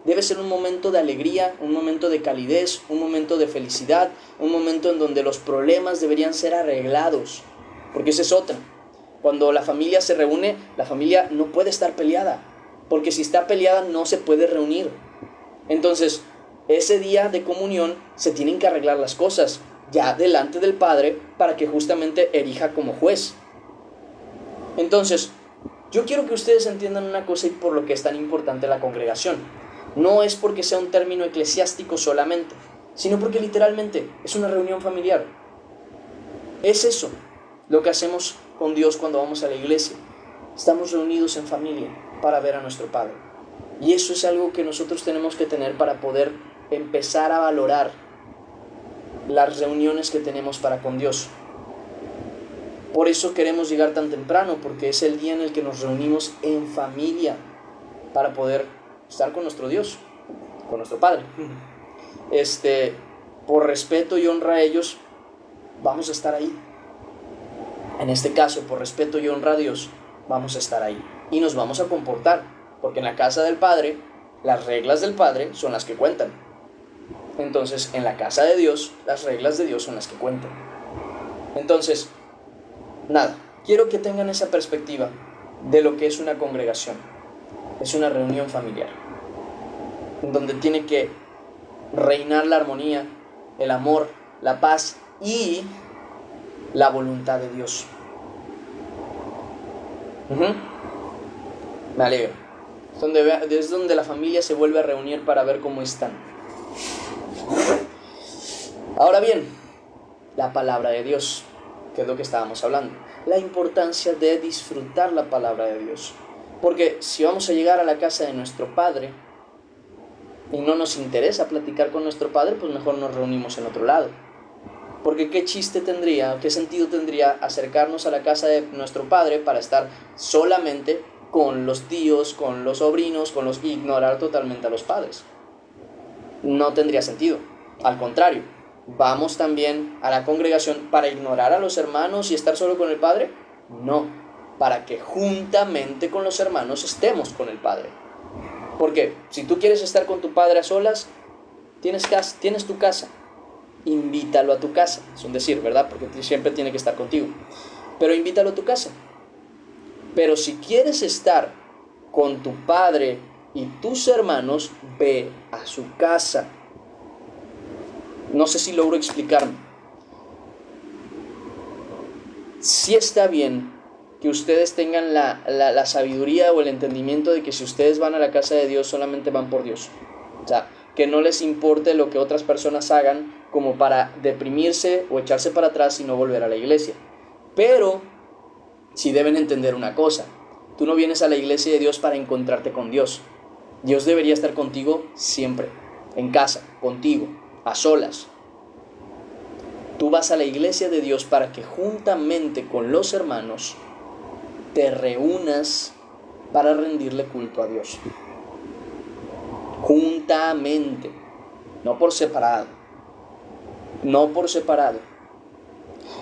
Speaker 1: Debe ser un momento de alegría, un momento de calidez, un momento de felicidad, un momento en donde los problemas deberían ser arreglados. Porque esa es otra. Cuando la familia se reúne, la familia no puede estar peleada, porque si está peleada no se puede reunir. Entonces, ese día de comunión se tienen que arreglar las cosas ya delante del Padre, para que justamente erija como juez. Entonces, yo quiero que ustedes entiendan una cosa, y por lo que es tan importante la congregación. No es porque sea un término eclesiástico solamente, sino porque literalmente es una reunión familiar. Es eso lo que hacemos con Dios cuando vamos a la iglesia. Estamos reunidos en familia para ver a nuestro Padre. Y eso es algo que nosotros tenemos que tener para poder empezar a valorar las reuniones que tenemos para con Dios. Por eso queremos llegar tan temprano, porque es el día en el que nos reunimos en familia para poder estar con nuestro Dios, con nuestro Padre. Por respeto y honra a ellos, vamos a estar ahí. En este caso, por respeto y honra a Dios, vamos a estar ahí y nos vamos a comportar, porque en la casa del Padre Las reglas del Padre son las que cuentan. Entonces, en la casa de Dios, las reglas de Dios son las que cuentan. Entonces, nada, quiero que tengan esa perspectiva de lo que es una congregación. Es una reunión familiar, en donde tiene que reinar la armonía, el amor, la paz y la voluntad de Dios. Me alegro. Es donde la familia se vuelve a reunir para ver cómo están. Ahora bien, la palabra de Dios, que es lo que estábamos hablando. La importancia de disfrutar la palabra de Dios. Porque si vamos a llegar a la casa de nuestro Padre y no nos interesa platicar con nuestro Padre, pues mejor nos reunimos en otro lado. Porque qué chiste tendría, qué sentido tendría acercarnos a la casa de nuestro Padre para estar solamente con los tíos, con los sobrinos, ignorar totalmente a los padres. No tendría sentido. Al contrario, ¿vamos también a la congregación para ignorar a los hermanos y estar solo con el Padre? No, para que juntamente con los hermanos estemos con el Padre. Porque si tú quieres estar con tu Padre a solas, tienes tu casa. Invítalo a tu casa, es un decir, ¿verdad? Porque siempre tiene que estar contigo. Pero invítalo a tu casa. Pero si quieres estar con tu Padre y tus hermanos, ve a su casa. No sé si logro explicarme. Sí está bien que ustedes tengan la sabiduría o el entendimiento de que si ustedes van a la casa de Dios, solamente van por Dios. O sea, que no les importe lo que otras personas hagan como para deprimirse o echarse para atrás y no volver a la iglesia. Pero sí deben entender una cosa. Tú no vienes a la iglesia de Dios para encontrarte con Dios. Dios debería estar contigo siempre, en casa, contigo, a solas. Tú vas a la iglesia de Dios para que juntamente con los hermanos te reúnas para rendirle culto a Dios. Juntamente, no por separado. No por separado.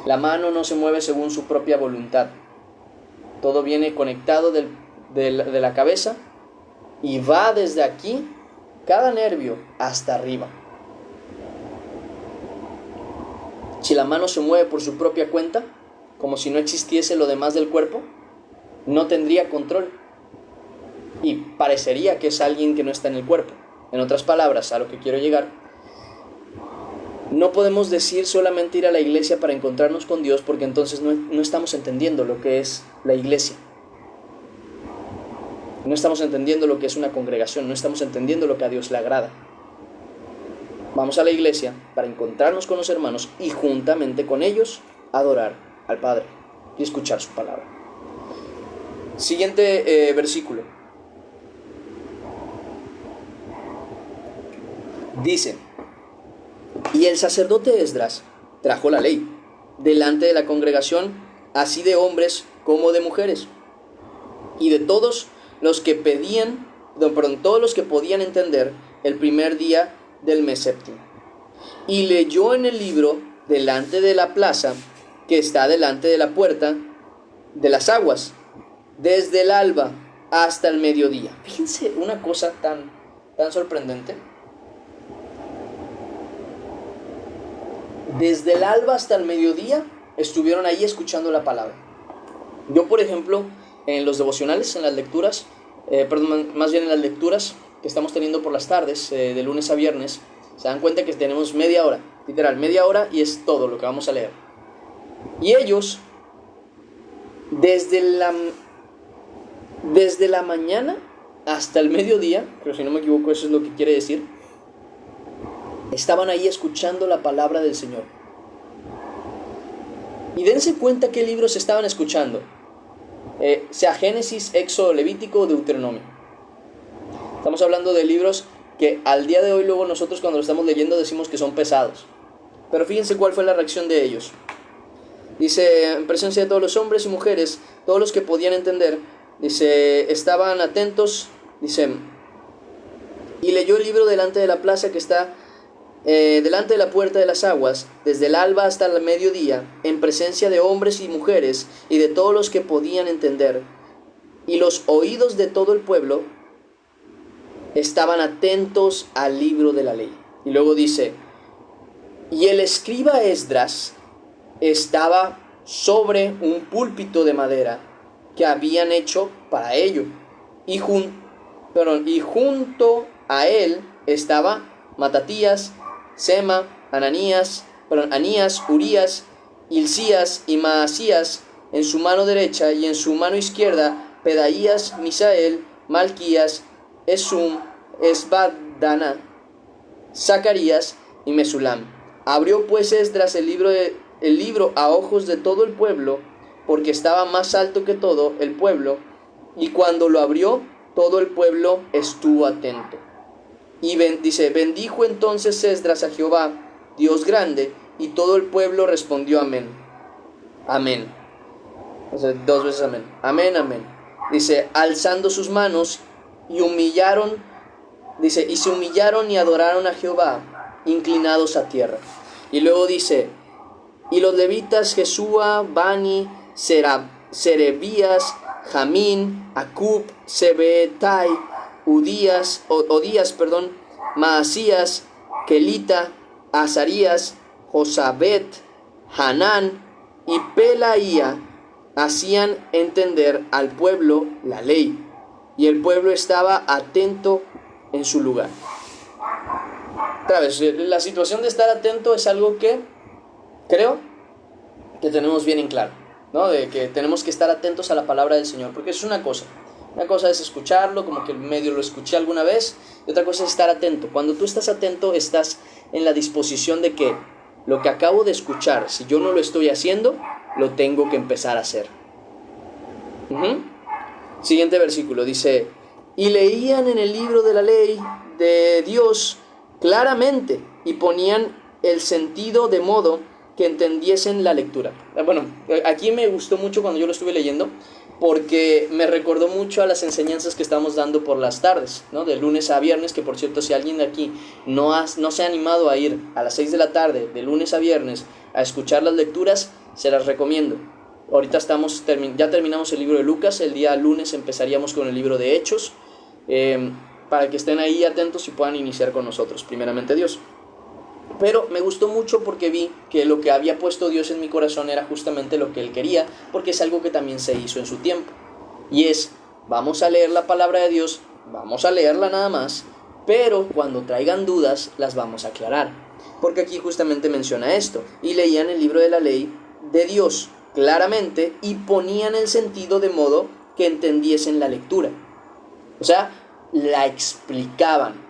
Speaker 1: La mano no se mueve según su propia voluntad. Todo viene conectado de la cabeza y va desde aquí, cada nervio, hasta arriba. Si la mano se mueve por su propia cuenta, como si no existiese lo demás del cuerpo, no tendría control y parecería que es alguien que no está en el cuerpo. En otras palabras, a lo que quiero llegar, no podemos decir solamente ir a la iglesia para encontrarnos con Dios, porque entonces no estamos entendiendo lo que es la iglesia. No estamos entendiendo lo que es una congregación, no estamos entendiendo lo que a Dios le agrada. Vamos a la iglesia para encontrarnos con los hermanos y juntamente con ellos adorar al Padre y escuchar su palabra. Siguiente versículo. Dice: y el sacerdote Esdras trajo la ley delante de la congregación, así de hombres como de mujeres, y de todos los que todos los que podían entender, el primer día del mes séptimo. Y leyó en el libro delante de la plaza que está delante de la puerta de las aguas, desde el alba hasta el mediodía. Fíjense una cosa tan sorprendente. Desde el alba hasta el mediodía estuvieron ahí escuchando la palabra. Yo, por ejemplo, en los devocionales, en las lecturas, más bien en las lecturas que estamos teniendo por las tardes, de lunes a viernes, se dan cuenta que tenemos media hora, literal, media hora, y es todo lo que vamos a leer. Y ellos, desde la mañana hasta el mediodía, pero si no me equivoco eso es lo que quiere decir, estaban ahí escuchando la palabra del Señor. Y dense cuenta qué libros estaban escuchando. Sea Génesis, Éxodo, Levítico o Deuteronomio. Estamos hablando de libros que al día de hoy luego nosotros cuando lo estamos leyendo decimos que son pesados. Pero fíjense cuál fue la reacción de ellos. Dice, en presencia de todos los hombres y mujeres, todos los que podían entender, dice, estaban atentos, dice, y leyó el libro delante de la plaza que está delante de la puerta de las aguas, desde el alba hasta el mediodía, en presencia de hombres y mujeres y de todos los que podían entender, y los oídos de todo el pueblo estaban atentos al libro de la ley. Y luego dice, y el escriba Esdras estaba sobre un púlpito de madera que habían hecho para ello. Y junto a él estaba Matatías, Sema, Anías, Urías, Hilcías y Maasías en su mano derecha, y en su mano izquierda Pedaías, Misael, Malquías, Esum, Esbadana, Zacarías y Mesulam. Abrió pues Esdras el libro a ojos de todo el pueblo, porque estaba más alto que todo el pueblo, y cuando lo abrió, todo el pueblo estuvo atento. Y bendijo entonces Esdras a Jehová, Dios grande, y todo el pueblo respondió amén. Amén. O sea, 2 veces amén. Amén, amén. Dice, alzando sus manos, y se humillaron y adoraron a Jehová, inclinados a tierra. Y luego dice, y los levitas Jesúa, Bani, Serebías, Jamín, Acub, Sebetai, Odías, Maasías, Kelita, Azarías, Josabet, Hanán y Pelaía hacían entender al pueblo la ley, y el pueblo estaba atento en su lugar. Otra vez, la situación de estar atento es algo que creo que tenemos bien en claro, ¿no? De que tenemos que estar atentos a la palabra del Señor, porque es una cosa es escucharlo, como que medio lo escuché alguna vez, y otra cosa es estar atento. Cuando tú estás atento, estás en la disposición de que lo que acabo de escuchar, si yo no lo estoy haciendo, lo tengo que empezar a hacer. Siguiente versículo, dice, y leían en el libro de la ley de Dios claramente, y ponían el sentido de modo que entendiesen la lectura. Bueno, aquí me gustó mucho cuando yo lo estuve leyendo, porque me recordó mucho a las enseñanzas que estamos dando por las tardes, ¿no? De lunes a viernes, que por cierto, si alguien de aquí no se ha animado a ir a las 6 de la tarde, de lunes a viernes, a escuchar las lecturas, se las recomiendo. Ahorita ya terminamos el libro de Lucas, el día lunes empezaríamos con el libro de Hechos, para que estén ahí atentos y puedan iniciar con nosotros, primeramente Dios. Pero me gustó mucho porque vi que lo que había puesto Dios en mi corazón era justamente lo que Él quería, porque es algo que también se hizo en su tiempo. Y es, vamos a leer la palabra de Dios, vamos a leerla nada más, pero cuando traigan dudas las vamos a aclarar. Porque aquí justamente menciona esto, y leían el libro de la ley de Dios claramente y ponían el sentido de modo que entendiesen la lectura. O sea, la explicaban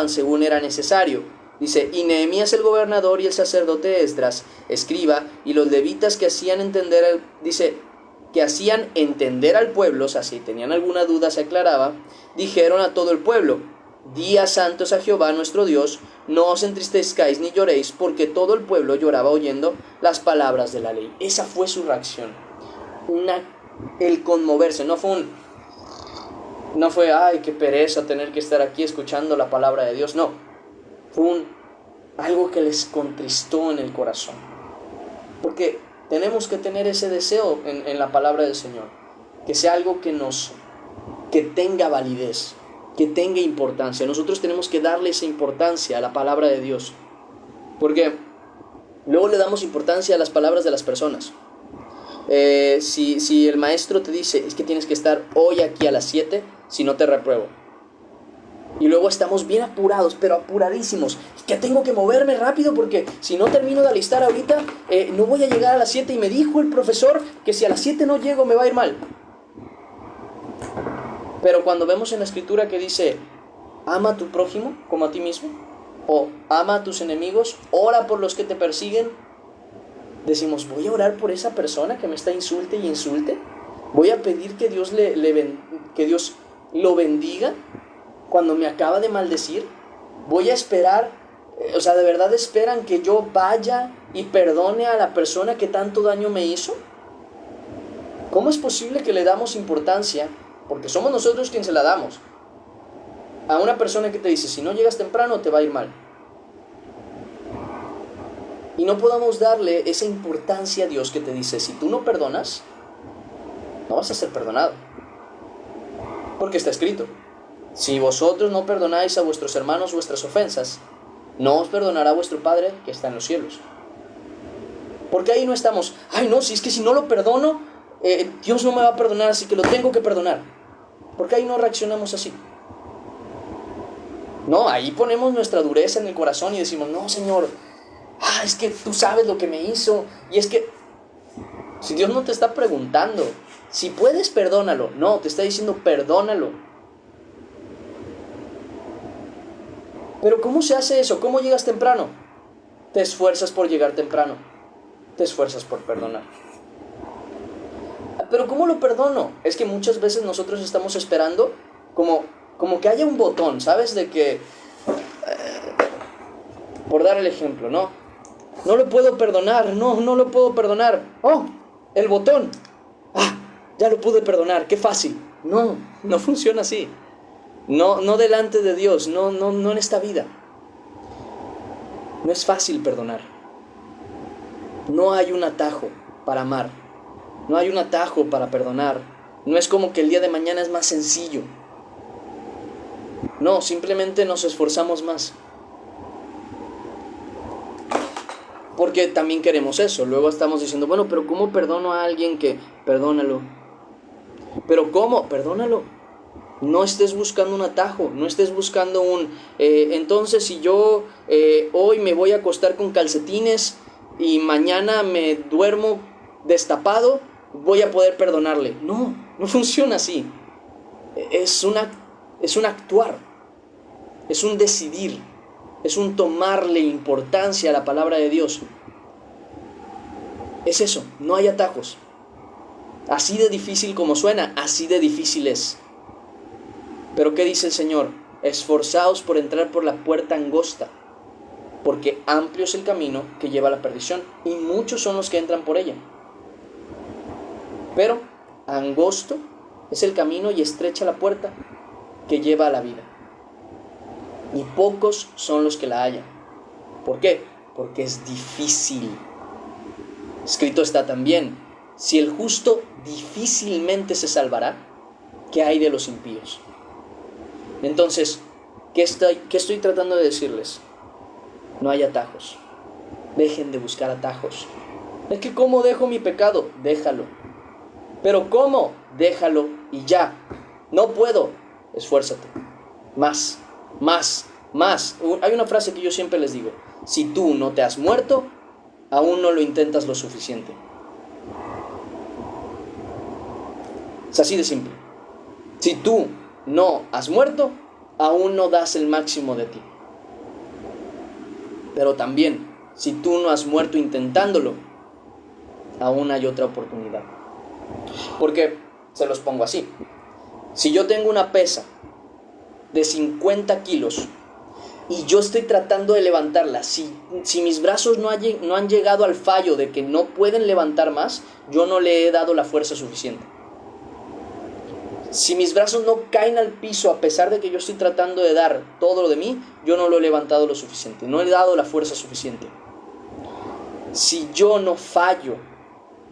Speaker 1: según era necesario. Dice, y Nehemías el gobernador y el sacerdote Esdras, escriba, y los levitas que hacían entender al pueblo, o sea, si tenían alguna duda se aclaraba, dijeron a todo el pueblo, días santos a Jehová nuestro Dios, no os entristezcáis ni lloréis, porque todo el pueblo lloraba oyendo las palabras de la ley. Esa fue su reacción, el conmoverse, no fue, ay, qué pereza tener que estar aquí escuchando la palabra de Dios. No, fue algo que les contristó en el corazón. Porque tenemos que tener ese deseo en la palabra del Señor. Que sea algo que tenga validez, que tenga importancia. Nosotros tenemos que darle esa importancia a la palabra de Dios. Porque luego le damos importancia a las palabras de las personas. Si el maestro te dice, es que tienes que estar hoy aquí a las 7, si no te repruebo. Y luego estamos bien apurados, pero apuradísimos, que tengo que moverme rápido porque si no termino de alistar ahorita, no voy a llegar a las 7, y me dijo el profesor que si a las 7 no llego me va a ir mal. Pero cuando vemos en la escritura que dice, ama a tu prójimo como a ti mismo, o ama a tus enemigos, ora por los que te persiguen, decimos, voy a orar por esa persona que me está insulte y insulte. Voy a pedir que Dios que Dios lo bendiga cuando me acaba de maldecir. Voy a esperar, o sea, ¿de verdad esperan que yo vaya y perdone a la persona que tanto daño me hizo? ¿Cómo es posible que le damos importancia, porque somos nosotros quienes se la damos, a una persona que te dice, si no llegas temprano te va a ir mal? Y no podamos darle esa importancia a Dios que te dice, si tú no perdonas, no vas a ser perdonado. Porque está escrito. Si vosotros no perdonáis a vuestros hermanos vuestras ofensas, no os perdonará vuestro Padre que está en los cielos. Porque ahí no estamos, ay no, si es que si no lo perdono, Dios no me va a perdonar, así que lo tengo que perdonar. Porque ahí no reaccionamos así. No, ahí ponemos nuestra dureza en el corazón y decimos, no, Señor, es que tú sabes lo que me hizo. Y es que, si Dios no te está preguntando, si puedes, perdónalo. No, te está diciendo, perdónalo. Pero ¿cómo se hace eso? ¿Cómo llegas temprano? Te esfuerzas por llegar temprano. Te esfuerzas por perdonar. Pero ¿cómo lo perdono? Es que muchas veces nosotros estamos esperando como que haya un botón, ¿sabes? De que, por dar el ejemplo, ¿no? No lo puedo perdonar, no lo puedo perdonar. ¡Oh! El botón. Ya lo pude perdonar, qué fácil. No funciona así. No delante de Dios, no en esta vida. No es fácil perdonar. No hay un atajo para amar. No hay un atajo para perdonar. No es como que el día de mañana es más sencillo. No, simplemente nos esforzamos más. Porque también queremos eso. Luego estamos diciendo, bueno, pero ¿cómo perdono a alguien que... Perdónalo. ¿Pero cómo? Perdónalo. No estés buscando un atajo, no estés buscando entonces si yo hoy me voy a acostar con calcetines y mañana me duermo destapado, voy a poder perdonarle. No funciona así. Es un actuar, es un decidir, es un tomarle importancia a la palabra de Dios. Es eso, no hay atajos. Así de difícil como suena, así de difícil es. Pero ¿qué dice el Señor? Esforzaos por entrar por la puerta angosta, porque amplio es el camino que lleva a la perdición, y muchos son los que entran por ella. Pero angosto es el camino y estrecha la puerta que lleva a la vida, y pocos son los que la hallan. ¿Por qué? Porque es difícil. Escrito está también, si el justo difícilmente se salvará, ¿qué hay de los impíos? Entonces, ¿qué estoy tratando de decirles? No hay atajos. Dejen de buscar atajos. Es que ¿cómo dejo mi pecado? Déjalo. ¿Pero cómo? Déjalo y ya. No puedo. Esfuérzate. Más. Hay una frase que yo siempre les digo. Si tú no te has muerto, aún no lo intentas lo suficiente. Es así de simple. Si tú no has muerto, aún no das el máximo de ti. Pero también, si tú no has muerto intentándolo, aún hay otra oportunidad. Porque, se los pongo así, si yo tengo una pesa de 50 kilos y yo estoy tratando de levantarla, si mis brazos no han llegado al fallo de que no pueden levantar más, yo no le he dado la fuerza suficiente. Si mis brazos no caen al piso a pesar de que yo estoy tratando de dar todo lo de mí, yo no lo he levantado lo suficiente, no he dado la fuerza suficiente. Si yo no fallo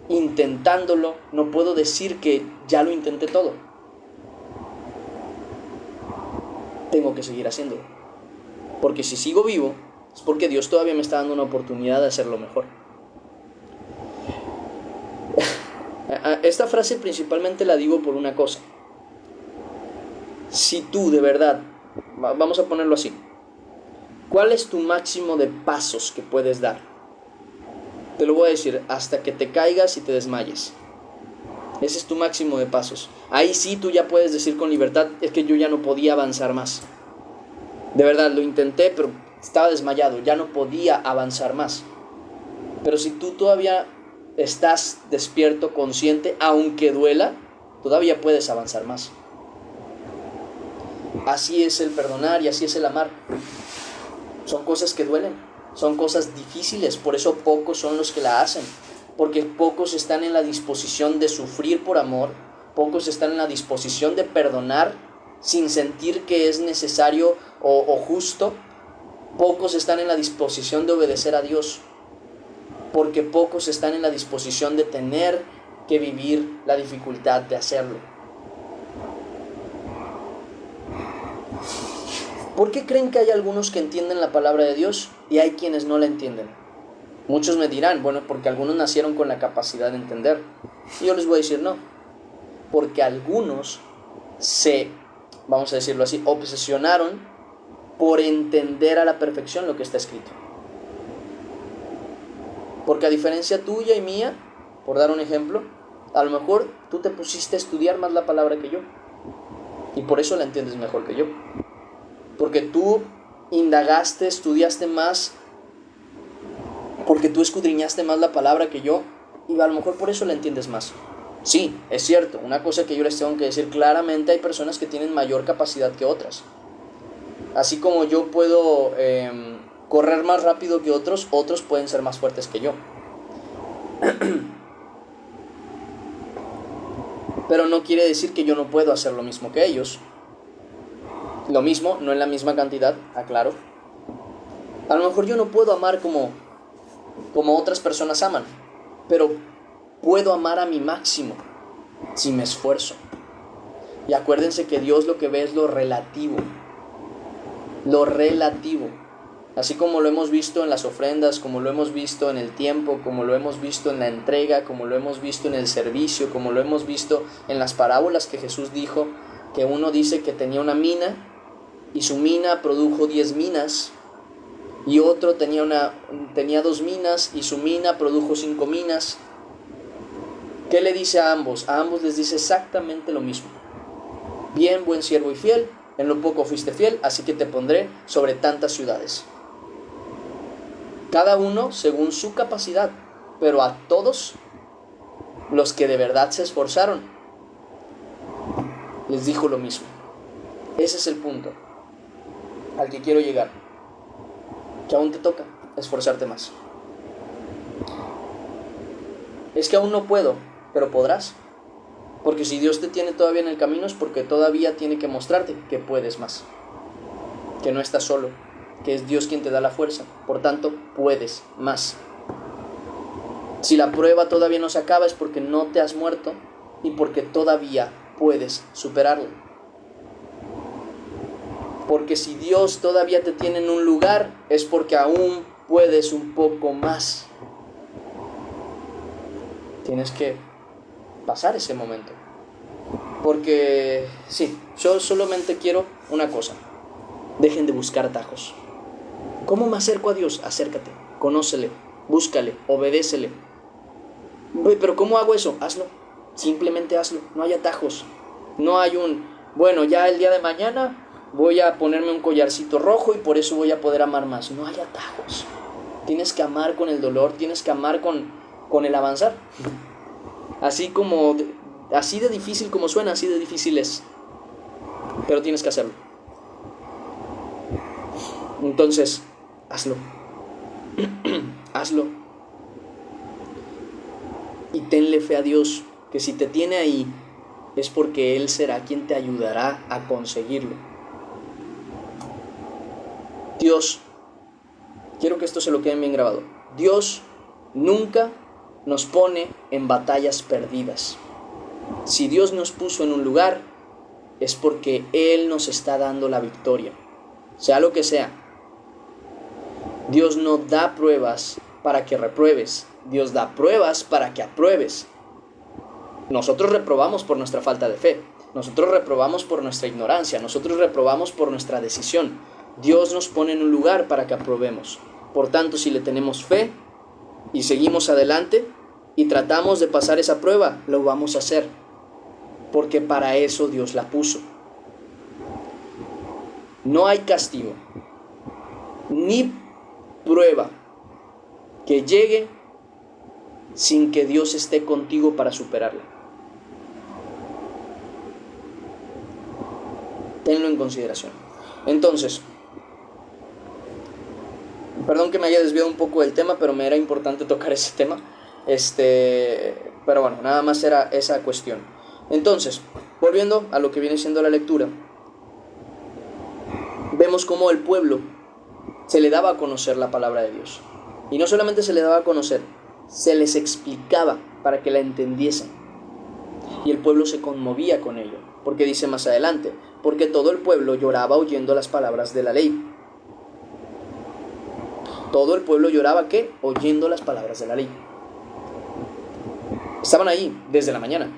Speaker 1: intentándolo, no puedo decir que ya lo intenté todo. Tengo que seguir haciéndolo. Porque si sigo vivo, es porque Dios todavía me está dando una oportunidad de hacerlo mejor. Esta frase principalmente la digo por una cosa. Si tú de verdad, vamos a ponerlo así, ¿cuál es tu máximo de pasos que puedes dar? Te lo voy a decir, hasta que te caigas y te desmayes. Ese es tu máximo de pasos. Ahí sí tú ya puedes decir con libertad, es que yo ya no podía avanzar más. De verdad, lo intenté, pero estaba desmayado, ya no podía avanzar más. Pero si tú todavía estás despierto, consciente, aunque duela, todavía puedes avanzar más. Así es el perdonar y así es el amar. Son cosas que duelen, son cosas difíciles, por eso pocos son los que la hacen. Porque pocos están en la disposición de sufrir por amor, pocos están en la disposición de perdonar sin sentir que es necesario o justo, pocos están en la disposición de obedecer a Dios, porque pocos están en la disposición de tener que vivir la dificultad de hacerlo. ¿Por qué creen que hay algunos que entienden la palabra de Dios y hay quienes no la entienden? Muchos me dirán, bueno, porque algunos nacieron con la capacidad de entender. Y yo les voy a decir no, porque algunos vamos a decirlo así, obsesionaron por entender a la perfección lo que está escrito. Porque a diferencia tuya y mía, por dar un ejemplo, a lo mejor tú te pusiste a estudiar más la palabra que yo y por eso la entiendes mejor que yo. Porque tú indagaste, estudiaste más, porque tú escudriñaste más la palabra que yo y a lo mejor por eso la entiendes más. Sí, es cierto, una cosa que yo les tengo que decir claramente, hay personas que tienen mayor capacidad que otras. Así como yo puedo correr más rápido que otros, otros pueden ser más fuertes que yo. Pero no quiere decir que yo no puedo hacer lo mismo que ellos. Lo mismo, no en la misma cantidad, aclaro. A lo mejor yo no puedo amar como otras personas aman, pero puedo amar a mi máximo si me esfuerzo. Y acuérdense que Dios lo que ve es lo relativo. Lo relativo. Así como lo hemos visto en las ofrendas, como lo hemos visto en el tiempo, como lo hemos visto en la entrega, como lo hemos visto en el servicio, como lo hemos visto en las parábolas que Jesús dijo, que uno dice que tenía una mina y su mina produjo 10 minas, y otro tenía 2 minas y su mina produjo 5 minas. ¿Qué le dice a ambos? A ambos les dice exactamente lo mismo. Bien, buen siervo y fiel, en lo poco fuiste fiel, así que te pondré sobre tantas ciudades. Cada uno según su capacidad, pero a todos los que de verdad se esforzaron, les dijo lo mismo. Ese es el punto al que quiero llegar, que aún te toca esforzarte más. Es que aún no puedo, pero podrás. Porque si Dios te tiene todavía en el camino es porque todavía tiene que mostrarte que puedes más, que no estás solo, que es Dios quien te da la fuerza. Por tanto, puedes más. Si la prueba todavía no se acaba es porque no te has muerto y porque todavía puedes superarla. Porque si Dios todavía te tiene en un lugar es porque aún puedes un poco más. Tienes que pasar ese momento. Porque sí, yo solamente quiero una cosa: dejen de buscar atajos. ¿Cómo me acerco a Dios? Acércate, conócele, búscale, obedécele. Pero ¿cómo hago eso? Hazlo, simplemente hazlo. No hay atajos. No hay bueno, ya el día de mañana voy a ponerme un collarcito rojo y por eso voy a poder amar más. No hay atajos. Tienes que amar con el dolor, tienes que amar con el avanzar. Así de difícil como suena, así de difícil es. Pero tienes que hacerlo. Entonces, hazlo. Hazlo. Y tenle fe a Dios, que si te tiene ahí, es porque Él será quien te ayudará a conseguirlo. Dios, quiero que esto se lo quede bien grabado. Dios nunca nos pone en batallas perdidas. Si Dios nos puso en un lugar, es porque Él nos está dando la victoria, sea lo que sea. Dios no da pruebas para que repruebes, Dios da pruebas para que apruebes. Nosotros reprobamos por nuestra falta de fe, nosotros reprobamos por nuestra ignorancia, nosotros reprobamos por nuestra decisión. Dios nos pone en un lugar para que aprobemos. Por tanto, si le tenemos fe y seguimos adelante y tratamos de pasar esa prueba, lo vamos a hacer, porque para eso Dios la puso. No hay castigo ni prueba que llegue sin que Dios esté contigo para superarla. Tenlo en consideración. Entonces, perdón que me haya desviado un poco del tema, pero me era importante tocar ese tema. Pero bueno, nada más era esa cuestión. Entonces, volviendo a lo que viene siendo la lectura, vemos cómo el pueblo se le daba a conocer la palabra de Dios. Y no solamente se le daba a conocer, se les explicaba para que la entendiesen. Y el pueblo se conmovía con ello, porque dice más adelante, porque todo el pueblo lloraba oyendo las palabras de la ley. Todo el pueblo lloraba, ¿qué? Oyendo las palabras de la ley. Estaban ahí desde la mañana.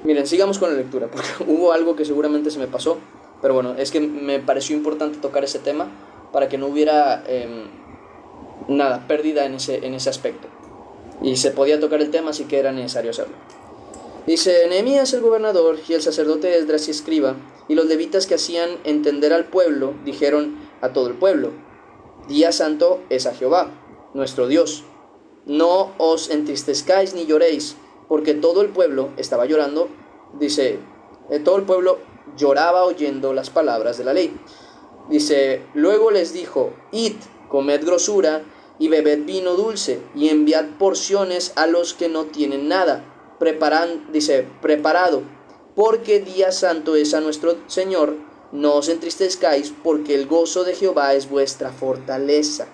Speaker 1: Miren, sigamos con la lectura, porque hubo algo que seguramente se me pasó, pero bueno, es que me pareció importante tocar ese tema para que no hubiera pérdida en ese aspecto. Y se podía tocar el tema, así que era necesario hacerlo. Dice, Nehemías el gobernador y el sacerdote Esdras y escriba, y los levitas que hacían entender al pueblo, dijeron a todo el pueblo, día santo es a Jehová, nuestro Dios. No os entristezcáis ni lloréis, porque todo el pueblo estaba llorando, dice, todo el pueblo lloraba oyendo las palabras de la ley. Dice, luego les dijo, id, comed grosura y bebed vino dulce, y enviad porciones a los que no tienen nada, preparado, porque día santo es a nuestro Señor, no os entristezcáis, porque el gozo de Jehová es vuestra fortaleza.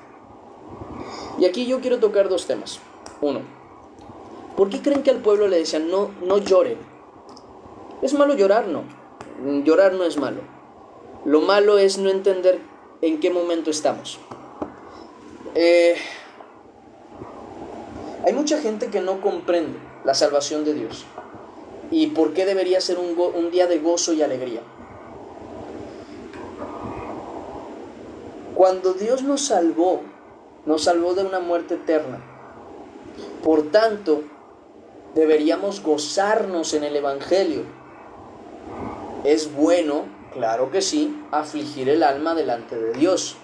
Speaker 1: Y aquí yo quiero tocar dos temas. Uno, ¿por qué creen que al pueblo le decían no llore? ¿Es malo llorar? No. Llorar no es malo. Lo malo es no entender en qué momento estamos. Hay mucha gente que no comprende la salvación de Dios y por qué debería ser un día de gozo y alegría. Cuando Dios nos salvó de una muerte eterna. Por tanto, deberíamos gozarnos en el Evangelio. Es bueno, claro que sí, afligir el alma delante de Dios.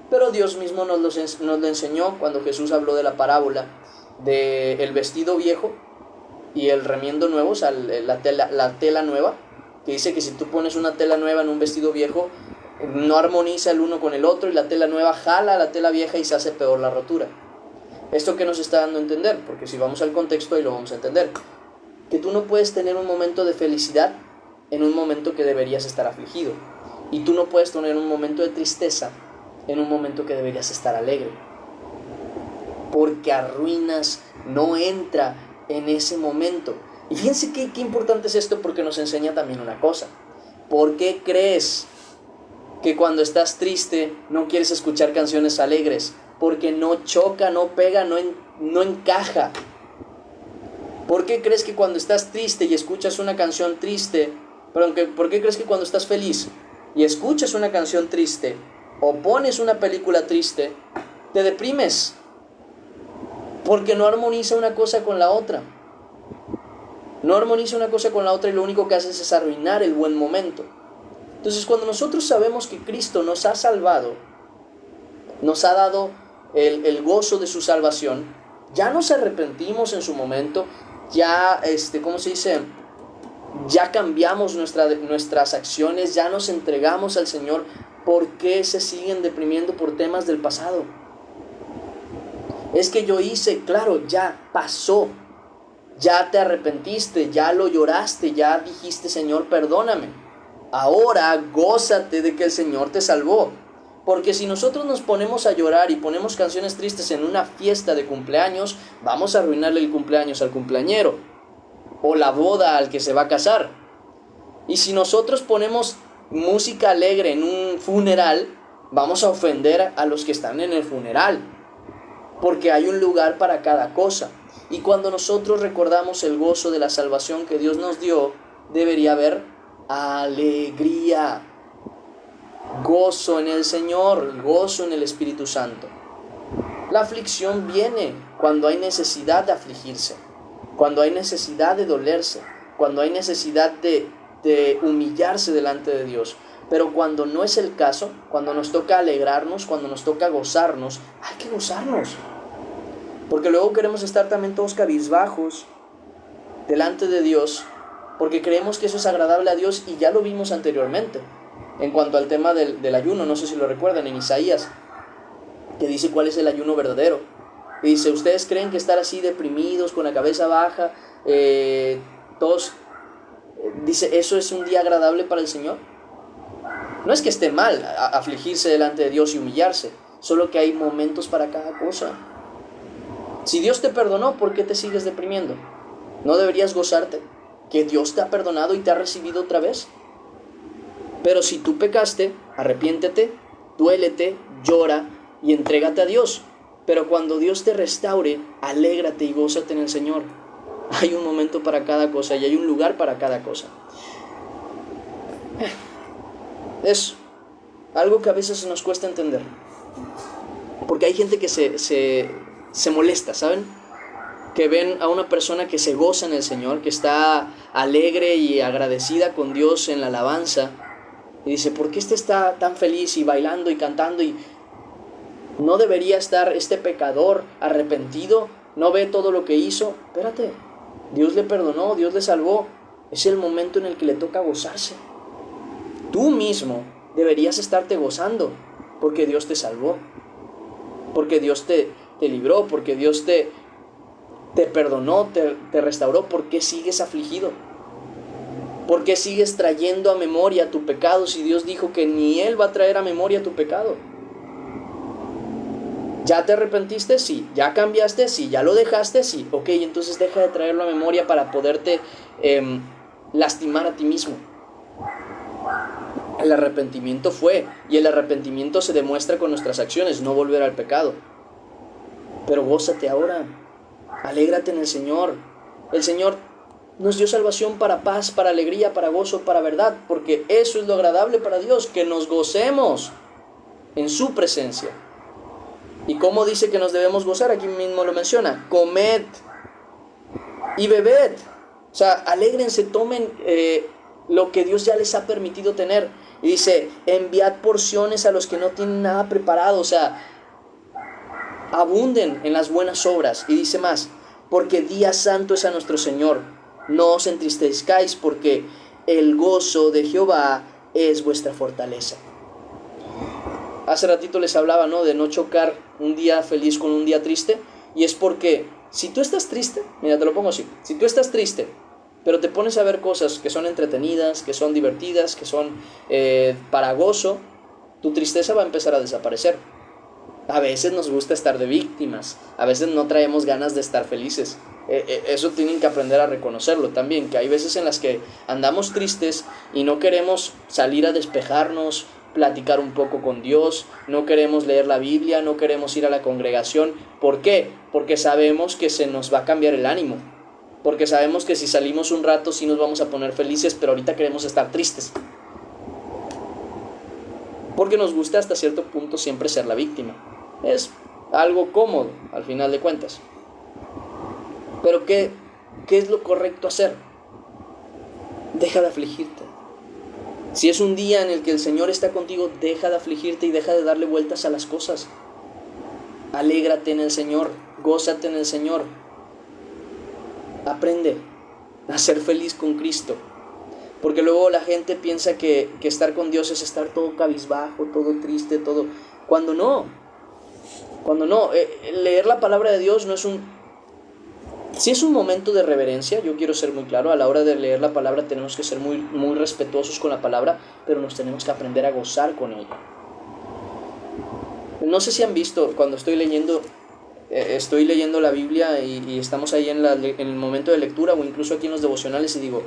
Speaker 1: Pero Dios mismo nos lo enseñó cuando Jesús habló de la parábola del vestido viejo y el remiendo nuevo, o sea, la tela nueva, que dice que si tú pones una tela nueva en un vestido viejo, no armoniza el uno con el otro y la tela nueva jala a la tela vieja y se hace peor la rotura. ¿Esto qué nos está dando a entender? Porque si vamos al contexto ahí lo vamos a entender. Que tú no puedes tener un momento de felicidad en un momento que deberías estar afligido. Y tú no puedes tener un momento de tristeza en un momento que deberías estar alegre. Porque arruinas, no entra en ese momento. Y fíjense qué importante es esto, porque nos enseña también una cosa. ¿Por qué crees que cuando estás triste no quieres escuchar canciones alegres? Porque no choca, no pega, no encaja. ¿Por qué crees que cuando estás triste y escuchas una canción triste, ¿por qué crees que cuando estás feliz y escuchas una canción triste o pones una película triste, te deprimes? Porque no armoniza una cosa con la otra. No armoniza una cosa con la otra y lo único que haces es arruinar el buen momento. Entonces, cuando nosotros sabemos que Cristo nos ha salvado, nos ha dado el gozo de su salvación, ya nos arrepentimos en su momento, ya, ¿cómo se dice? Ya cambiamos nuestras acciones, ya nos entregamos al Señor. ¿Por qué se siguen deprimiendo por temas del pasado? Es que yo hice, claro, ya pasó, ya te arrepentiste, ya lo lloraste, ya dijiste, Señor, perdóname. Ahora gózate de que el Señor te salvó. Porque si nosotros nos ponemos a llorar y ponemos canciones tristes en una fiesta de cumpleaños, vamos a arruinarle el cumpleaños al cumpleañero o la boda al que se va a casar. Y si nosotros ponemos música alegre en un funeral, vamos a ofender a los que están en el funeral, porque hay un lugar para cada cosa. Y cuando nosotros recordamos el gozo de la salvación que Dios nos dio, debería haber alegría, gozo en el Señor, gozo en el Espíritu Santo. La aflicción viene cuando hay necesidad de afligirse, cuando hay necesidad de dolerse, cuando hay necesidad de humillarse delante de Dios. Pero cuando no es el caso, cuando nos toca alegrarnos, cuando nos toca gozarnos, hay que gozarnos. Porque luego queremos estar también todos cabizbajos delante de Dios, porque creemos que eso es agradable a Dios, y ya lo vimos anteriormente. En cuanto al tema del ayuno, no sé si lo recuerdan, en Isaías, que dice cuál es el ayuno verdadero. Y dice, ¿ustedes creen que estar así deprimidos, con la cabeza baja, todos, dice, eso es un día agradable para el Señor? No es que esté mal afligirse delante de Dios y humillarse, solo que hay momentos para cada cosa. Si Dios te perdonó, ¿por qué te sigues deprimiendo? ¿No deberías gozarte que Dios te ha perdonado y te ha recibido otra vez? Pero si tú pecaste, arrepiéntete, duélete, llora y entrégate a Dios. Pero cuando Dios te restaure, alégrate y gózate en el Señor. Hay un momento para cada cosa y hay un lugar para cada cosa. Es algo que a veces nos cuesta entender. Porque hay gente que se molesta, ¿saben? Que ven a una persona que se goza en el Señor, que está alegre y agradecida con Dios en la alabanza. Y dice, ¿por qué este está tan feliz y bailando y cantando? Y no debería estar este pecador arrepentido. ¿No ve todo lo que hizo? Espérate, Dios le perdonó, Dios le salvó. Es el momento en el que le toca gozarse. Tú mismo deberías estarte gozando porque Dios te salvó, porque Dios te libró, porque Dios te perdonó, te restauró. ¿Por qué sigues afligido? ¿Por qué sigues trayendo a memoria tu pecado si Dios dijo que ni Él va a traer a memoria tu pecado? ¿Ya te arrepentiste? Sí. ¿Ya cambiaste? Sí. ¿Ya lo dejaste? Sí. Ok, entonces deja de traerlo a memoria para poderte lastimar a ti mismo. El arrepentimiento fue, y el arrepentimiento se demuestra con nuestras acciones, no volver al pecado. Pero gózate ahora, alégrate en el Señor. El Señor nos dio salvación para paz, para alegría, para gozo, para verdad, porque eso es lo agradable para Dios, que nos gocemos en su presencia. ¿Y cómo dice que nos debemos gozar? Aquí mismo lo menciona, comed y bebed. O sea, alégrense, tomen lo que Dios ya les ha permitido tener. Y dice, enviad porciones a los que no tienen nada preparado. O sea, abunden en las buenas obras. Y dice más, porque día santo es a nuestro Señor. No os entristezcáis, porque el gozo de Jehová es vuestra fortaleza. Hace ratito les hablaba, ¿no?, de no chocar un día feliz con un día triste. Y es porque si tú estás triste, mira, te lo pongo así, si tú estás triste, pero te pones a ver cosas que son entretenidas, que son divertidas, que son para gozo, tu tristeza va a empezar a desaparecer. A veces nos gusta estar de víctimas, a veces no traemos ganas de estar felices. Eso tienen que aprender a reconocerlo también, que hay veces en las que andamos tristes y no queremos salir a despejarnos, platicar un poco con Dios, no queremos leer la Biblia, no queremos ir a la congregación. ¿Por qué? Porque sabemos que se nos va a cambiar el ánimo. Porque sabemos que si salimos un rato sí nos vamos a poner felices, pero ahorita queremos estar tristes. Porque nos gusta hasta cierto punto siempre ser la víctima. Es algo cómodo, al final de cuentas. Pero ¿qué es lo correcto hacer? Deja de afligirte. Si es un día en el que el Señor está contigo, deja de afligirte y deja de darle vueltas a las cosas. Alégrate en el Señor, gózate en el Señor. Aprende a ser feliz con Cristo. Porque luego la gente piensa que estar con Dios es estar todo cabizbajo, todo triste, todo... Cuando no. Leer la palabra de Dios no es un... Sí es un momento de reverencia, yo quiero ser muy claro. A la hora de leer la palabra tenemos que ser muy, muy respetuosos con la palabra, pero nos tenemos que aprender a gozar con ella. No sé si han visto, cuando estoy leyendo la Biblia y estamos ahí en el momento de lectura o incluso aquí en los devocionales y digo,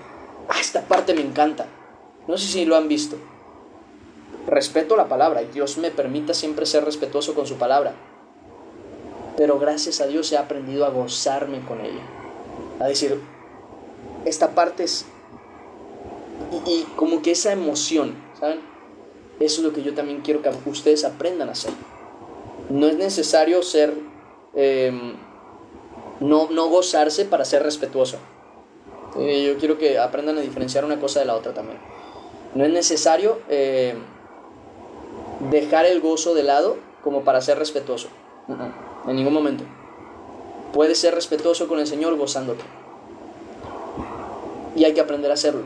Speaker 1: esta parte me encanta. No sé si lo han visto. Respeto la palabra y Dios me permita siempre ser respetuoso con su palabra. Pero gracias a Dios he aprendido a gozarme con ella. A decir, esta parte es... Y como que esa emoción, ¿saben? Eso es lo que yo también quiero que ustedes aprendan a hacer. No es necesario ser... no gozarse para ser respetuoso. Yo quiero que aprendan a diferenciar una cosa de la otra también. No es necesario dejar el gozo de lado como para ser respetuoso. En ningún momento. Puedes ser respetuoso con el Señor gozándote. Y hay que aprender a hacerlo.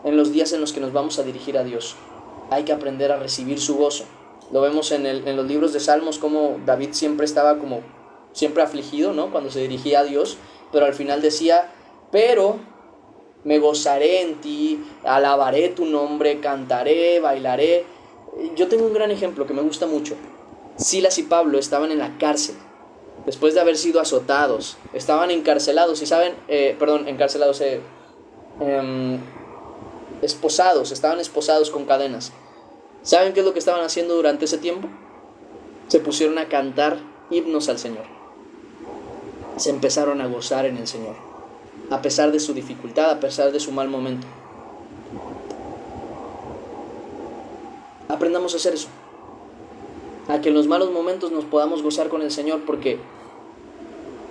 Speaker 1: En los días en los que nos vamos a dirigir a Dios, hay que aprender a recibir su gozo. Lo vemos en los libros de Salmos, como David siempre estaba como siempre afligido, ¿no?, cuando se dirigía a Dios, pero al final decía, pero me gozaré en ti, alabaré tu nombre, cantaré, bailaré. Yo tengo un gran ejemplo que me gusta mucho. Silas y Pablo estaban en la cárcel después de haber sido azotados, estaban encarcelados, y saben, esposados, estaban esposados con cadenas. ¿Saben qué es lo que estaban haciendo durante ese tiempo? Se pusieron a cantar himnos al Señor. Se empezaron a gozar en el Señor, a pesar de su dificultad, a pesar de su mal momento. Aprendamos a hacer eso, a que en los malos momentos nos podamos gozar con el Señor, porque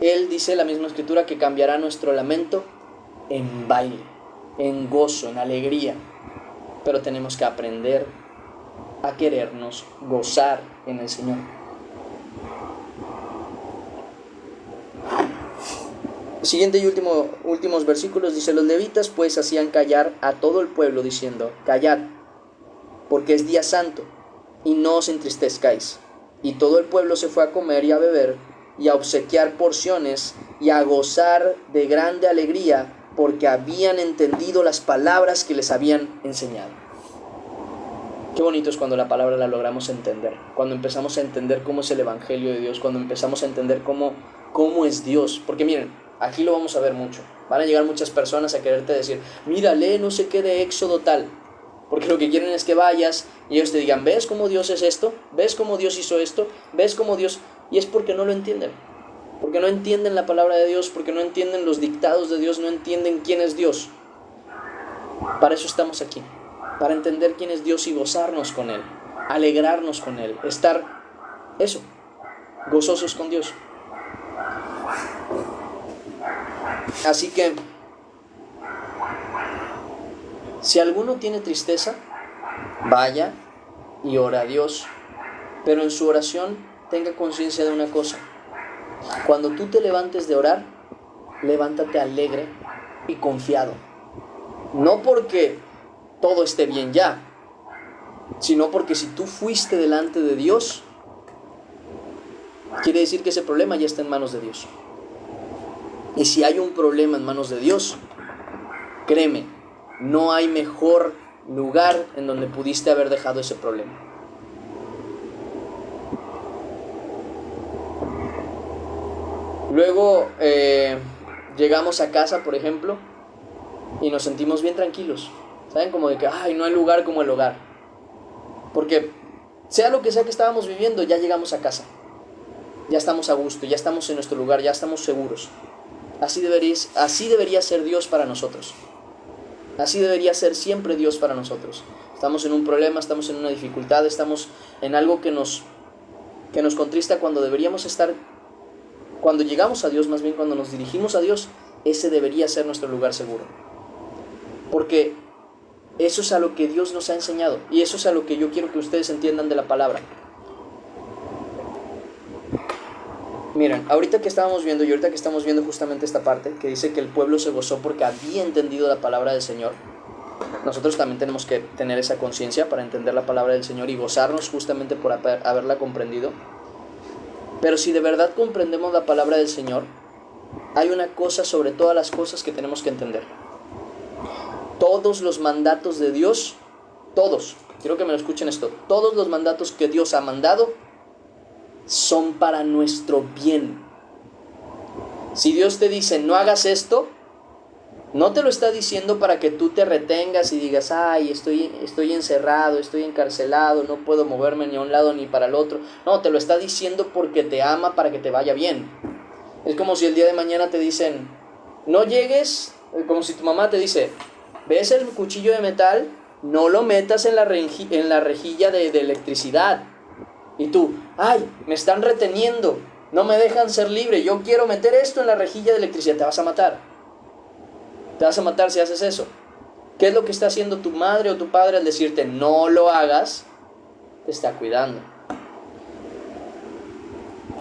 Speaker 1: Él dice, la misma Escritura, que cambiará nuestro lamento en baile, en gozo, en alegría. Pero tenemos que aprender a querernos gozar en el Señor. Siguiente y últimos versículos dice: los levitas pues hacían callar a todo el pueblo diciendo: callad, porque es día santo, y no os entristezcáis. Y todo el pueblo se fue a comer y a beber, y a obsequiar porciones, y a gozar de grande alegría, porque habían entendido las palabras que les habían enseñado. Qué bonito es cuando la palabra la logramos entender, cuando empezamos a entender cómo es el Evangelio de Dios, cuando empezamos a entender cómo es Dios. Porque miren, aquí lo vamos a ver mucho. Van a llegar muchas personas a quererte decir: mira, lee no sé qué de Éxodo tal. Porque lo que quieren es que vayas y ellos te digan: ¿ves cómo Dios es esto? ¿Ves cómo Dios hizo esto? ¿Ves cómo Dios...? Y es porque no lo entienden. Porque no entienden la palabra de Dios, porque no entienden los dictados de Dios, no entienden quién es Dios. Para eso estamos aquí, para entender quién es Dios y gozarnos con Él, alegrarnos con Él, estar, gozosos con Dios. Así que, si alguno tiene tristeza, vaya y ora a Dios, pero en su oración tenga conciencia de una cosa: cuando tú te levantes de orar, levántate alegre y confiado, no porque todo esté bien ya, sino porque si tú fuiste delante de Dios, quiere decir que ese problema ya está en manos de Dios. Y si hay un problema en manos de Dios, créeme, no hay mejor lugar en donde pudiste haber dejado ese problema. Luego llegamos a casa, por ejemplo, y nos sentimos bien tranquilos. ¿Saben? Como de que no hay lugar como el hogar. Porque sea lo que sea que estábamos viviendo, ya llegamos a casa. Ya estamos a gusto, ya estamos en nuestro lugar, ya estamos seguros. Así debería ser Dios para nosotros. Así debería ser siempre Dios para nosotros. Estamos en un problema, estamos en una dificultad, estamos en algo que nos contrista, cuando deberíamos estar, cuando llegamos a Dios, más bien cuando nos dirigimos a Dios, ese debería ser nuestro lugar seguro. Porque eso es a lo que Dios nos ha enseñado, y eso es a lo que yo quiero que ustedes entiendan de la palabra. Miren, ahorita que estamos viendo justamente esta parte que dice que el pueblo se gozó porque había entendido la palabra del Señor, nosotros también tenemos que tener esa conciencia para entender la palabra del Señor y gozarnos justamente por haberla comprendido. Pero si de verdad comprendemos la palabra del Señor, hay una cosa sobre todas las cosas que tenemos que entender: todos los mandatos de Dios, todos, quiero que me lo escuchen esto, todos los mandatos que Dios ha mandado son para nuestro bien. Si Dios te dice no hagas esto, no te lo está diciendo para que tú te retengas y digas: estoy encerrado, estoy encarcelado, no puedo moverme ni a un lado ni para el otro. No, te lo está diciendo porque te ama, para que te vaya bien. Es como si el día de mañana te dicen: no llegues, como si tu mamá te dice: ¿ves el cuchillo de metal? No lo metas en la rejilla de electricidad. Y tú: me están reteniendo, no me dejan ser libre, yo quiero meter esto en la rejilla de electricidad. Te vas a matar. Te vas a matar si haces eso. ¿Qué es lo que está haciendo tu madre o tu padre al decirte no lo hagas? Te está cuidando.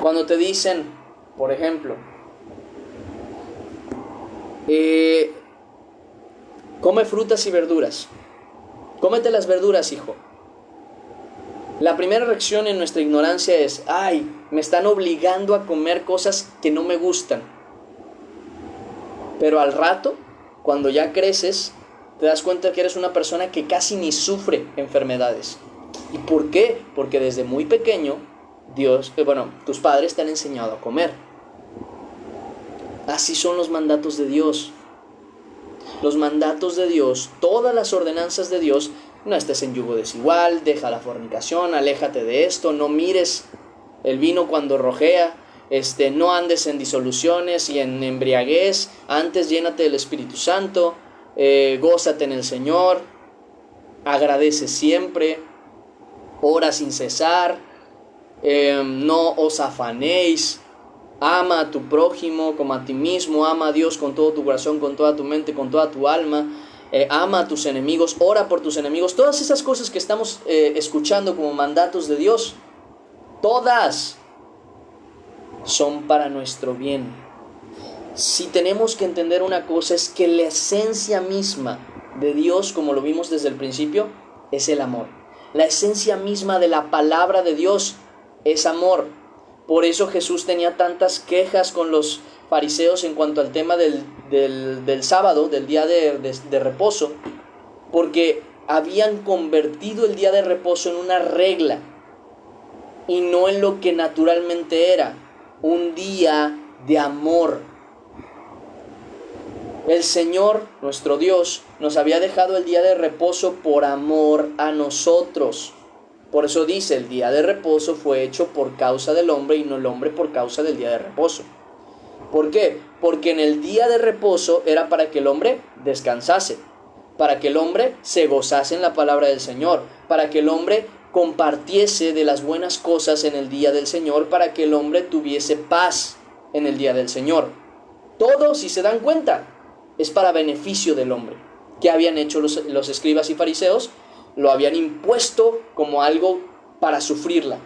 Speaker 1: Cuando te dicen, por ejemplo, come frutas y verduras, cómete las verduras, hijo. La primera reacción en nuestra ignorancia es: me están obligando a comer cosas que no me gustan. Pero al rato, cuando ya creces, te das cuenta que eres una persona que casi ni sufre enfermedades. ¿Y por qué? Porque desde muy pequeño tus padres te han enseñado a comer. Así son los mandatos de Dios. Los mandatos de Dios, todas las ordenanzas de Dios: no estés en yugo desigual, deja la fornicación, aléjate de esto, no mires el vino cuando rojea, no andes en disoluciones y en embriaguez, antes llénate del Espíritu Santo, gózate en el Señor, agradece siempre, ora sin cesar, no os afanéis, ama a tu prójimo como a ti mismo, ama a Dios con todo tu corazón, con toda tu mente, con toda tu alma, ama a tus enemigos, ora por tus enemigos. Todas esas cosas que estamos escuchando como mandatos de Dios, todas son para nuestro bien. Si tenemos que entender una cosa, es que la esencia misma de Dios, como lo vimos desde el principio, es el amor. La esencia misma de la palabra de Dios es amor. Por eso Jesús tenía tantas quejas con los fariseos en cuanto al tema del sábado, del día de reposo, porque habían convertido el día de reposo en una regla y no en lo que naturalmente era, un día de amor. El Señor, nuestro Dios, nos había dejado el día de reposo por amor a nosotros. Por eso dice: el día de reposo fue hecho por causa del hombre y no el hombre por causa del día de reposo. ¿Por qué? Porque en el día de reposo era para que el hombre descansase, para que el hombre se gozase en la palabra del Señor, para que el hombre compartiese de las buenas cosas en el día del Señor, para que el hombre tuviese paz en el día del Señor. Todo, si se dan cuenta, es para beneficio del hombre. ¿Qué habían hecho los escribas y fariseos? Lo habían impuesto como algo para sufrirla.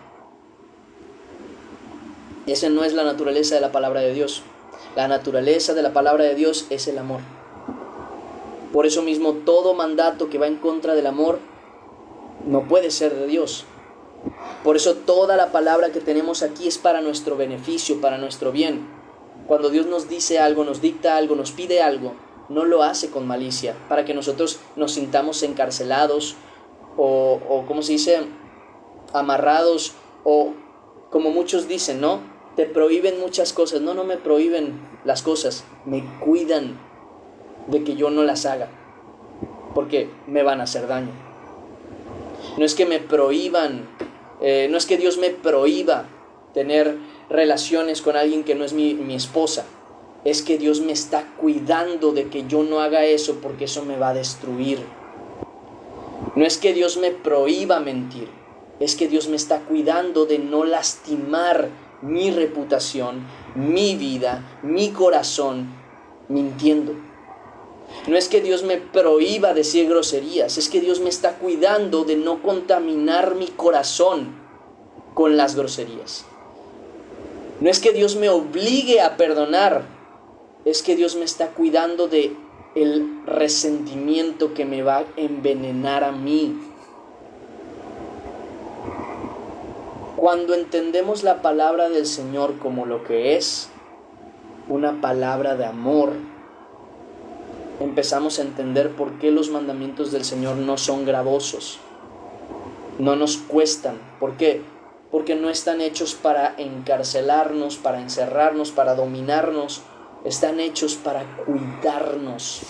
Speaker 1: Esa no es la naturaleza de la palabra de Dios. La naturaleza de la palabra de Dios es el amor. Por eso mismo, todo mandato que va en contra del amor no puede ser de Dios. Por eso toda la palabra que tenemos aquí es para nuestro beneficio, para nuestro bien. Cuando Dios nos dice algo, nos dicta algo, nos pide algo, no lo hace con malicia, para que nosotros nos sintamos encarcelados o ¿cómo se dice?, amarrados, o como muchos dicen, ¿no? Te prohíben muchas cosas. No me prohíben las cosas, me cuidan de que yo no las haga, porque me van a hacer daño. No es que me prohíban, no es que Dios me prohíba tener relaciones con alguien que no es mi esposa. Es que Dios me está cuidando de que yo no haga eso, porque eso me va a destruir. No es que Dios me prohíba mentir, es que Dios me está cuidando de no lastimar mi reputación, mi vida, mi corazón, mintiendo. No es que Dios me prohíba decir groserías, es que Dios me está cuidando de no contaminar mi corazón con las groserías. No es que Dios me obligue a perdonar, es que Dios me está cuidando de el resentimiento que me va a envenenar a mí. Cuando entendemos la palabra del Señor como lo que es, una palabra de amor, empezamos a entender por qué los mandamientos del Señor no son gravosos, no nos cuestan. ¿Por qué? Porque no están hechos para encarcelarnos, para encerrarnos, para dominarnos. Están hechos para cuidarnos.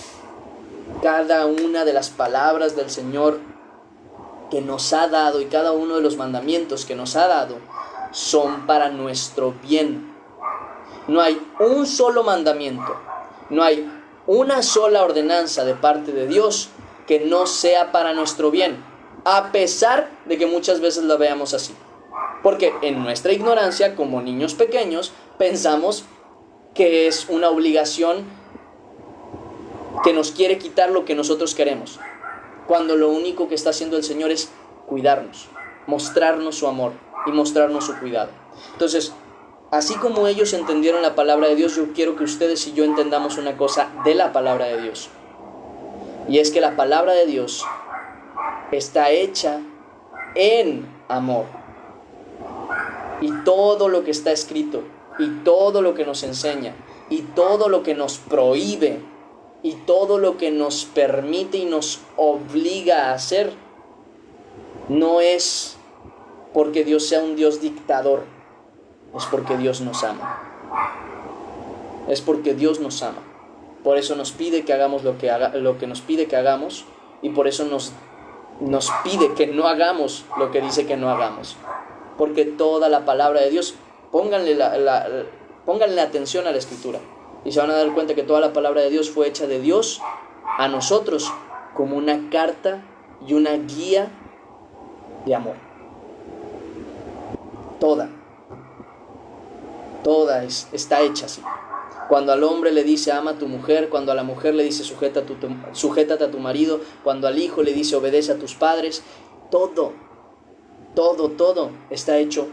Speaker 1: Cada una de las palabras del Señor que nos ha dado y cada uno de los mandamientos que nos ha dado son para nuestro bien. No hay un solo mandamiento, no hay una sola ordenanza de parte de Dios que no sea para nuestro bien, a pesar de que muchas veces la veamos así. Porque en nuestra ignorancia, como niños pequeños, pensamos que es una obligación que nos quiere quitar lo que nosotros queremos, cuando lo único que está haciendo el Señor es cuidarnos, mostrarnos su amor y mostrarnos su cuidado. Entonces, así como ellos entendieron la palabra de Dios, yo quiero que ustedes y yo entendamos una cosa de la palabra de Dios. Y es que la palabra de Dios está hecha en amor. Y todo lo que está escrito, y todo lo que nos enseña, y todo lo que nos prohíbe, y todo lo que nos permite y nos obliga a hacer, no es porque Dios sea un Dios dictador, es porque Dios nos ama. Es porque Dios nos ama. Por eso nos pide que hagamos lo que nos pide que hagamos, y por eso nos pide que no hagamos lo que dice que no hagamos. Porque toda la palabra de Dios, pónganle atención a la Escritura, y se van a dar cuenta que toda la palabra de Dios fue hecha de Dios a nosotros como una carta y una guía de amor. Toda está hecha así. Cuando al hombre le dice ama a tu mujer, cuando a la mujer le dice sujétate a tu marido, cuando al hijo le dice obedece a tus padres, todo está hecho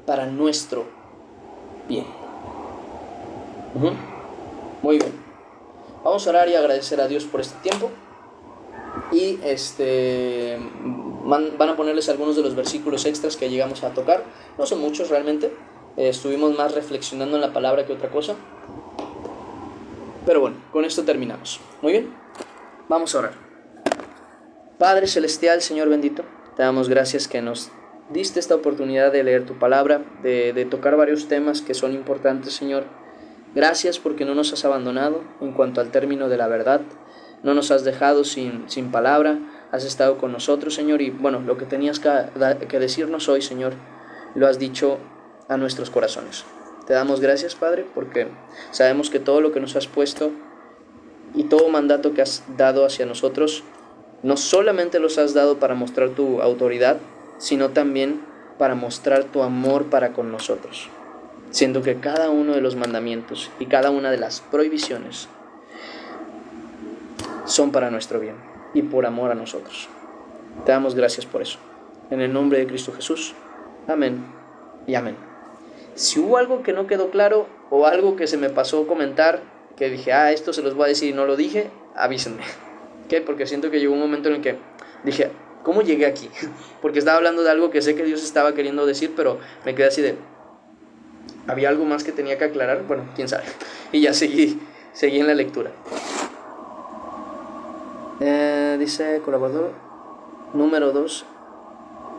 Speaker 1: para nuestro bien. Muy bien. Vamos a orar y agradecer a Dios por este tiempo. Y van a ponerles algunos de los versículos extras que llegamos a tocar. No son muchos realmente. Estuvimos más reflexionando en la palabra que otra cosa. Pero bueno, con esto terminamos. Muy bien, vamos a orar. Padre Celestial, Señor bendito, te damos gracias que nos diste esta oportunidad de leer tu palabra, de tocar varios temas que son importantes, Señor. Gracias porque no nos has abandonado en cuanto al término de la verdad. No nos has dejado sin palabra. Has estado con nosotros, Señor. Y bueno, lo que tenías que decirnos hoy, Señor, lo has dicho a nuestros corazones. Te damos gracias, Padre, porque sabemos que todo lo que nos has puesto y todo mandato que has dado hacia nosotros, no solamente los has dado para mostrar tu autoridad, sino también para mostrar tu amor para con nosotros, siendo que cada uno de los mandamientos y cada una de las prohibiciones son para nuestro bien y por amor a nosotros. Te damos gracias por eso. En el nombre de Cristo Jesús. Amén y amén. Si hubo algo que no quedó claro o algo que se me pasó comentar, que dije, esto se los voy a decir y no lo dije, avísenme. ¿Qué? Porque siento que llegó un momento en el que dije, ¿cómo llegué aquí? Porque estaba hablando de algo que sé que Dios estaba queriendo decir, pero me quedé así de, ¿había algo más que tenía que aclarar? Bueno, quién sabe. Y ya seguí en la lectura. Dice colaborador número 2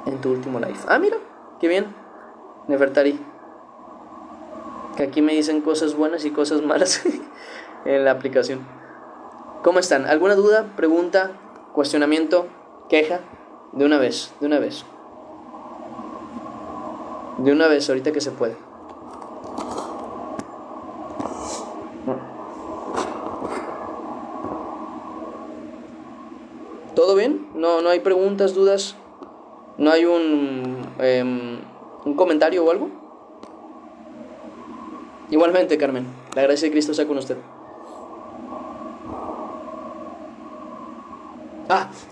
Speaker 1: en tu último live. Mira, qué bien, Nefertari. Que aquí me dicen cosas buenas y cosas malas en la aplicación. ¿Cómo están? ¿Alguna duda, pregunta, cuestionamiento, queja? De una vez, ahorita que se puede. ¿Todo bien? No hay preguntas, dudas. ¿No hay un comentario o algo? Igualmente, Carmen, la gracia de Cristo sea con usted.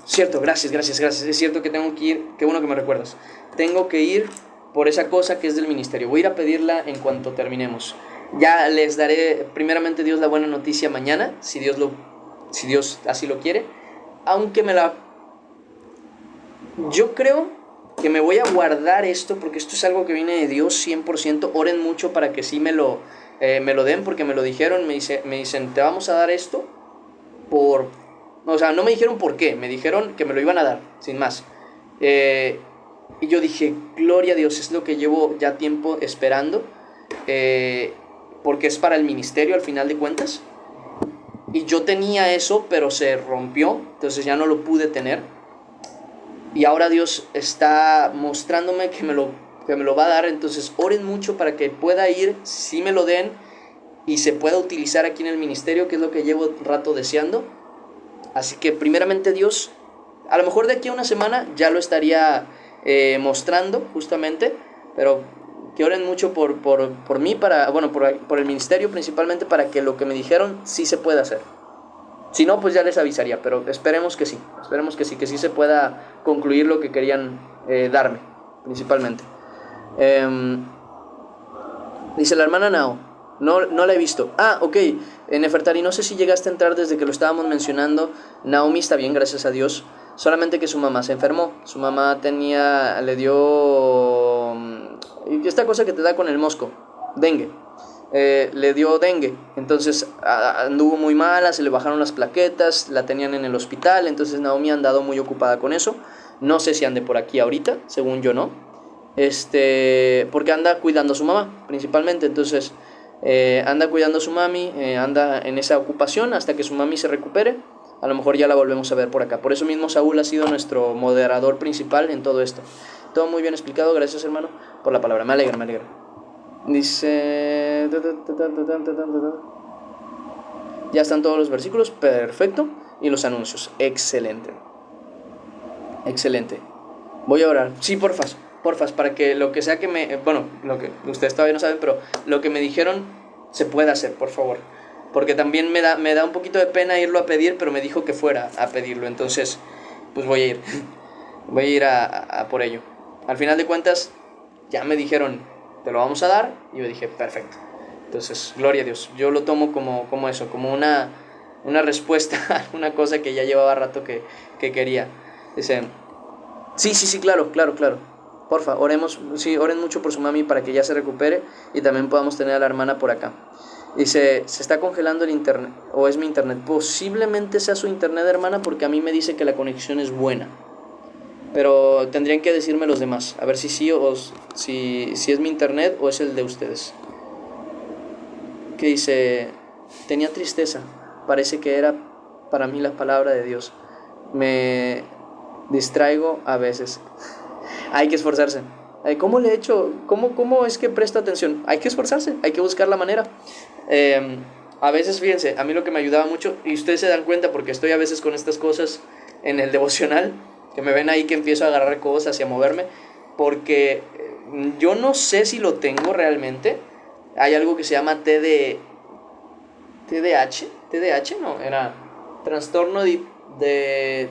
Speaker 1: Cierto, gracias. Es cierto que tengo que ir, qué bueno que me recuerdas. Tengo que ir por esa cosa que es del ministerio. Voy a ir a pedirla en cuanto terminemos. Ya les daré, primeramente Dios, la buena noticia mañana, si Dios así lo quiere. Aunque yo creo que me voy a guardar esto, porque esto es algo que viene de Dios 100%. Oren mucho para que sí me lo den, porque me lo dijeron. Me dicen, te vamos a dar esto no me dijeron por qué, me dijeron que me lo iban a dar, sin más. Y yo dije, gloria a Dios, es lo que llevo ya tiempo esperando, porque es para el ministerio al final de cuentas. Y yo tenía eso, pero se rompió, entonces ya no lo pude tener. Y ahora Dios está mostrándome que me lo va a dar. Entonces oren mucho para que pueda ir, si me lo den, y se pueda utilizar aquí en el ministerio, que es lo que llevo rato deseando. Así que primeramente Dios, a lo mejor de aquí a una semana ya lo estaría mostrando justamente, pero que oren mucho por mí, por el ministerio principalmente, para que lo que me dijeron sí se pueda hacer. Si no, pues ya les avisaría, pero esperemos que sí se pueda concluir lo que querían darme, principalmente. Dice la hermana Nao, no la he visto. Ok, Nefertari, no sé si llegaste a entrar desde que lo estábamos mencionando. Naomi está bien, gracias a Dios, solamente que su mamá se enfermó. Su mamá le dio esta cosa que te da con el mosco, dengue. Le dio dengue, entonces anduvo muy mala, se le bajaron las plaquetas, la tenían en el hospital. Entonces Naomi ha andado muy ocupada con eso. No sé si ande por aquí ahorita, según yo no. porque anda cuidando a su mamá, principalmente. Entonces, anda cuidando a su mami, anda en esa ocupación hasta que su mami se recupere. A lo mejor ya la volvemos a ver por acá. Por eso mismo Saúl ha sido nuestro moderador principal en todo esto. Todo muy bien explicado, gracias hermano por la palabra, me alegra, me alegra. Dice... Ya están todos los versículos, perfecto. Y los anuncios, excelente. Excelente. Voy a orar, sí, porfas, para que lo que sea que lo que ustedes todavía no saben, pero lo que me dijeron se pueda hacer, por favor. Porque también me da un poquito de pena irlo a pedir, pero me dijo que fuera a pedirlo, entonces pues voy a ir. Voy a ir a por ello. Al final de cuentas, ya me dijeron, te lo vamos a dar, y yo dije, perfecto. Entonces, gloria a Dios. Yo lo tomo como eso, como una respuesta a una cosa que ya llevaba rato que quería. Dice, sí, claro. Porfa, oremos, sí, oren mucho por su mami para que ya se recupere y también podamos tener a la hermana por acá. Dice, se está congelando el internet, o es mi internet. Posiblemente sea su internet, hermana, porque a mí me dice que la conexión es buena. Pero tendrían que decirme los demás, a ver si sí o si es mi internet o es el de ustedes. Que dice, tenía tristeza, parece que era para mí la palabra de Dios. Me distraigo a veces. Hay que esforzarse. ¿Cómo le he hecho? ¿Cómo es que presto atención? Hay que esforzarse, hay que buscar la manera. A veces, fíjense, a mí lo que me ayudaba mucho, y ustedes se dan cuenta porque estoy a veces con estas cosas en el devocional, que me ven ahí que empiezo a agarrar cosas y a moverme, porque yo no sé si lo tengo realmente. Hay algo que se llama TDAH, no, era trastorno de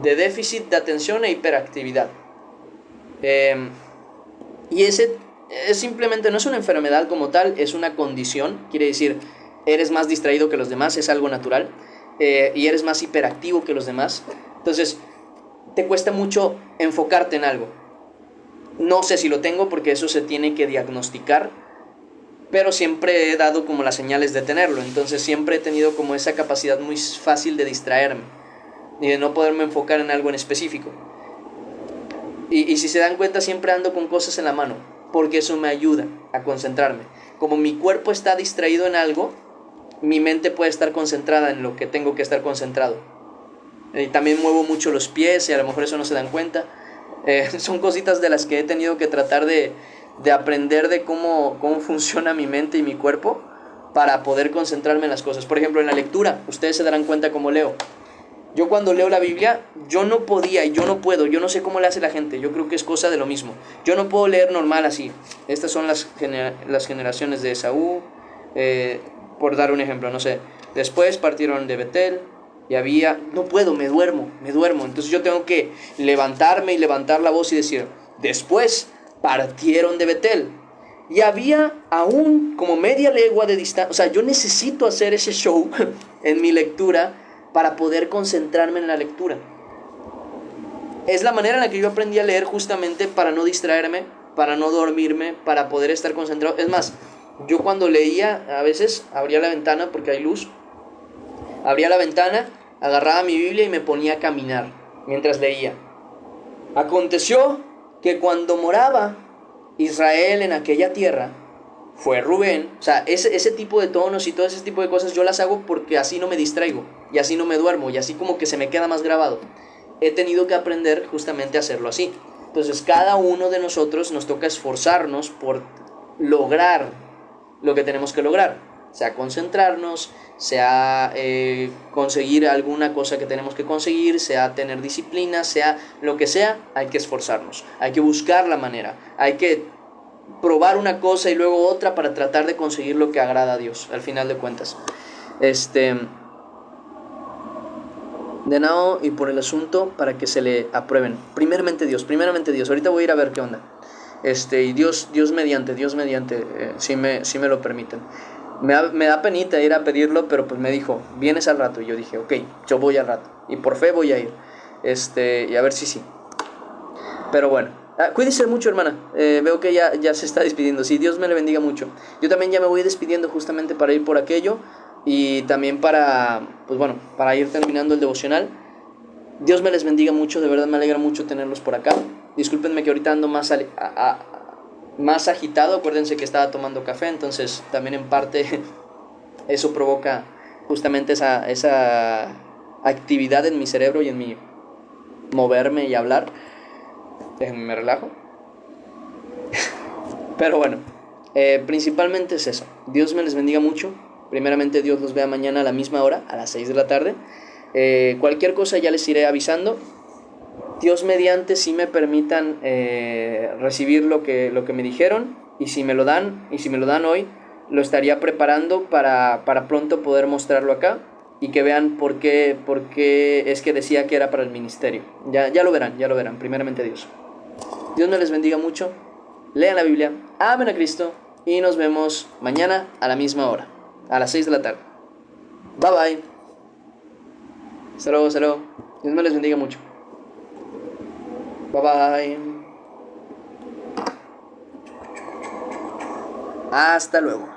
Speaker 1: déficit de atención e hiperactividad. Y ese es simplemente, no es una enfermedad como tal, es una condición. Quiere decir, eres más distraído que los demás, es algo natural, y eres más hiperactivo que los demás. Entonces, te cuesta mucho enfocarte en algo. No sé si lo tengo porque eso se tiene que diagnosticar, pero siempre he dado como las señales de tenerlo. Entonces siempre he tenido como esa capacidad muy fácil de distraerme y de no poderme enfocar en algo en específico. Y si se dan cuenta, siempre ando con cosas en la mano, porque eso me ayuda a concentrarme. Como mi cuerpo está distraído en algo, mi mente puede estar concentrada en lo que tengo que estar concentrado. Y también muevo mucho los pies y a lo mejor eso no se dan cuenta. Son cositas de las que he tenido que tratar de aprender de cómo funciona mi mente y mi cuerpo para poder concentrarme en las cosas. Por ejemplo, en la lectura, ustedes se darán cuenta cómo leo. Yo cuando leo la Biblia, yo no podía y yo no puedo, yo no sé cómo le hace la gente, yo creo que es cosa de lo mismo. Yo no puedo leer normal así. Estas son las generaciones de Esaú, por dar un ejemplo, no sé. Después partieron de Betel y había... No puedo, me duermo. Entonces yo tengo que levantarme y levantar la voz y decir, después partieron de Betel. Y había aún como media legua de distancia. O sea, yo necesito hacer ese show en mi lectura para poder concentrarme en la lectura. Es la manera en la que yo aprendí a leer, justamente para no distraerme, para no dormirme, para poder estar concentrado. Es más, yo cuando leía, a veces abría la ventana porque hay luz. Abría la ventana, agarraba mi Biblia y me ponía a caminar mientras leía. Aconteció que cuando moraba Israel en aquella tierra, fue Rubén. O sea, ese tipo de tonos y todo ese tipo de cosas yo las hago porque así no me distraigo y así no me duermo y así como que se me queda más grabado. He tenido que aprender justamente a hacerlo así. Entonces cada uno de nosotros nos toca esforzarnos por lograr lo que tenemos que lograr, sea concentrarnos, sea conseguir alguna cosa que tenemos que conseguir, sea tener disciplina, sea lo que sea. Hay que esforzarnos, hay que buscar la manera, hay que probar una cosa y luego otra para tratar de conseguir lo que agrada a Dios, al final de cuentas. De nada, y por el asunto para que se le aprueben. Primeramente Dios. Ahorita voy a ir a ver qué onda. Y Dios mediante, si me lo permiten. Me da penita ir a pedirlo, pero pues me dijo, vienes al rato. Y yo dije, ok, yo voy al rato. Y por fe voy a ir. Y a ver si sí. Pero bueno. Cuídese mucho, hermana. Veo que ya se está despidiendo. Sí, Dios me le bendiga mucho. Yo también ya me voy despidiendo justamente para ir por aquello. Y también para ir terminando el devocional. Dios me les bendiga mucho. De verdad me alegra mucho tenerlos por acá. Discúlpenme que ahorita ando más agitado. Acuérdense que estaba tomando café, entonces también en parte eso provoca justamente esa actividad en mi cerebro y en mi moverme y hablar. Déjenme, me relajo. Pero bueno, principalmente es eso. Dios me les bendiga mucho. Primeramente Dios los vea mañana a la misma hora, a las 6 de la tarde. Cualquier cosa ya les iré avisando. Dios mediante, si me permitan recibir lo que me dijeron, y si me lo dan hoy, lo estaría preparando para pronto poder mostrarlo acá y que vean por qué es que decía que era para el ministerio. Ya lo verán, primeramente Dios. Dios me les bendiga mucho. Lean la Biblia, amen a Cristo y nos vemos mañana a la misma hora, a las 6 de la tarde. Bye bye. Hasta luego. Dios me les bendiga mucho. Bye bye. Hasta luego.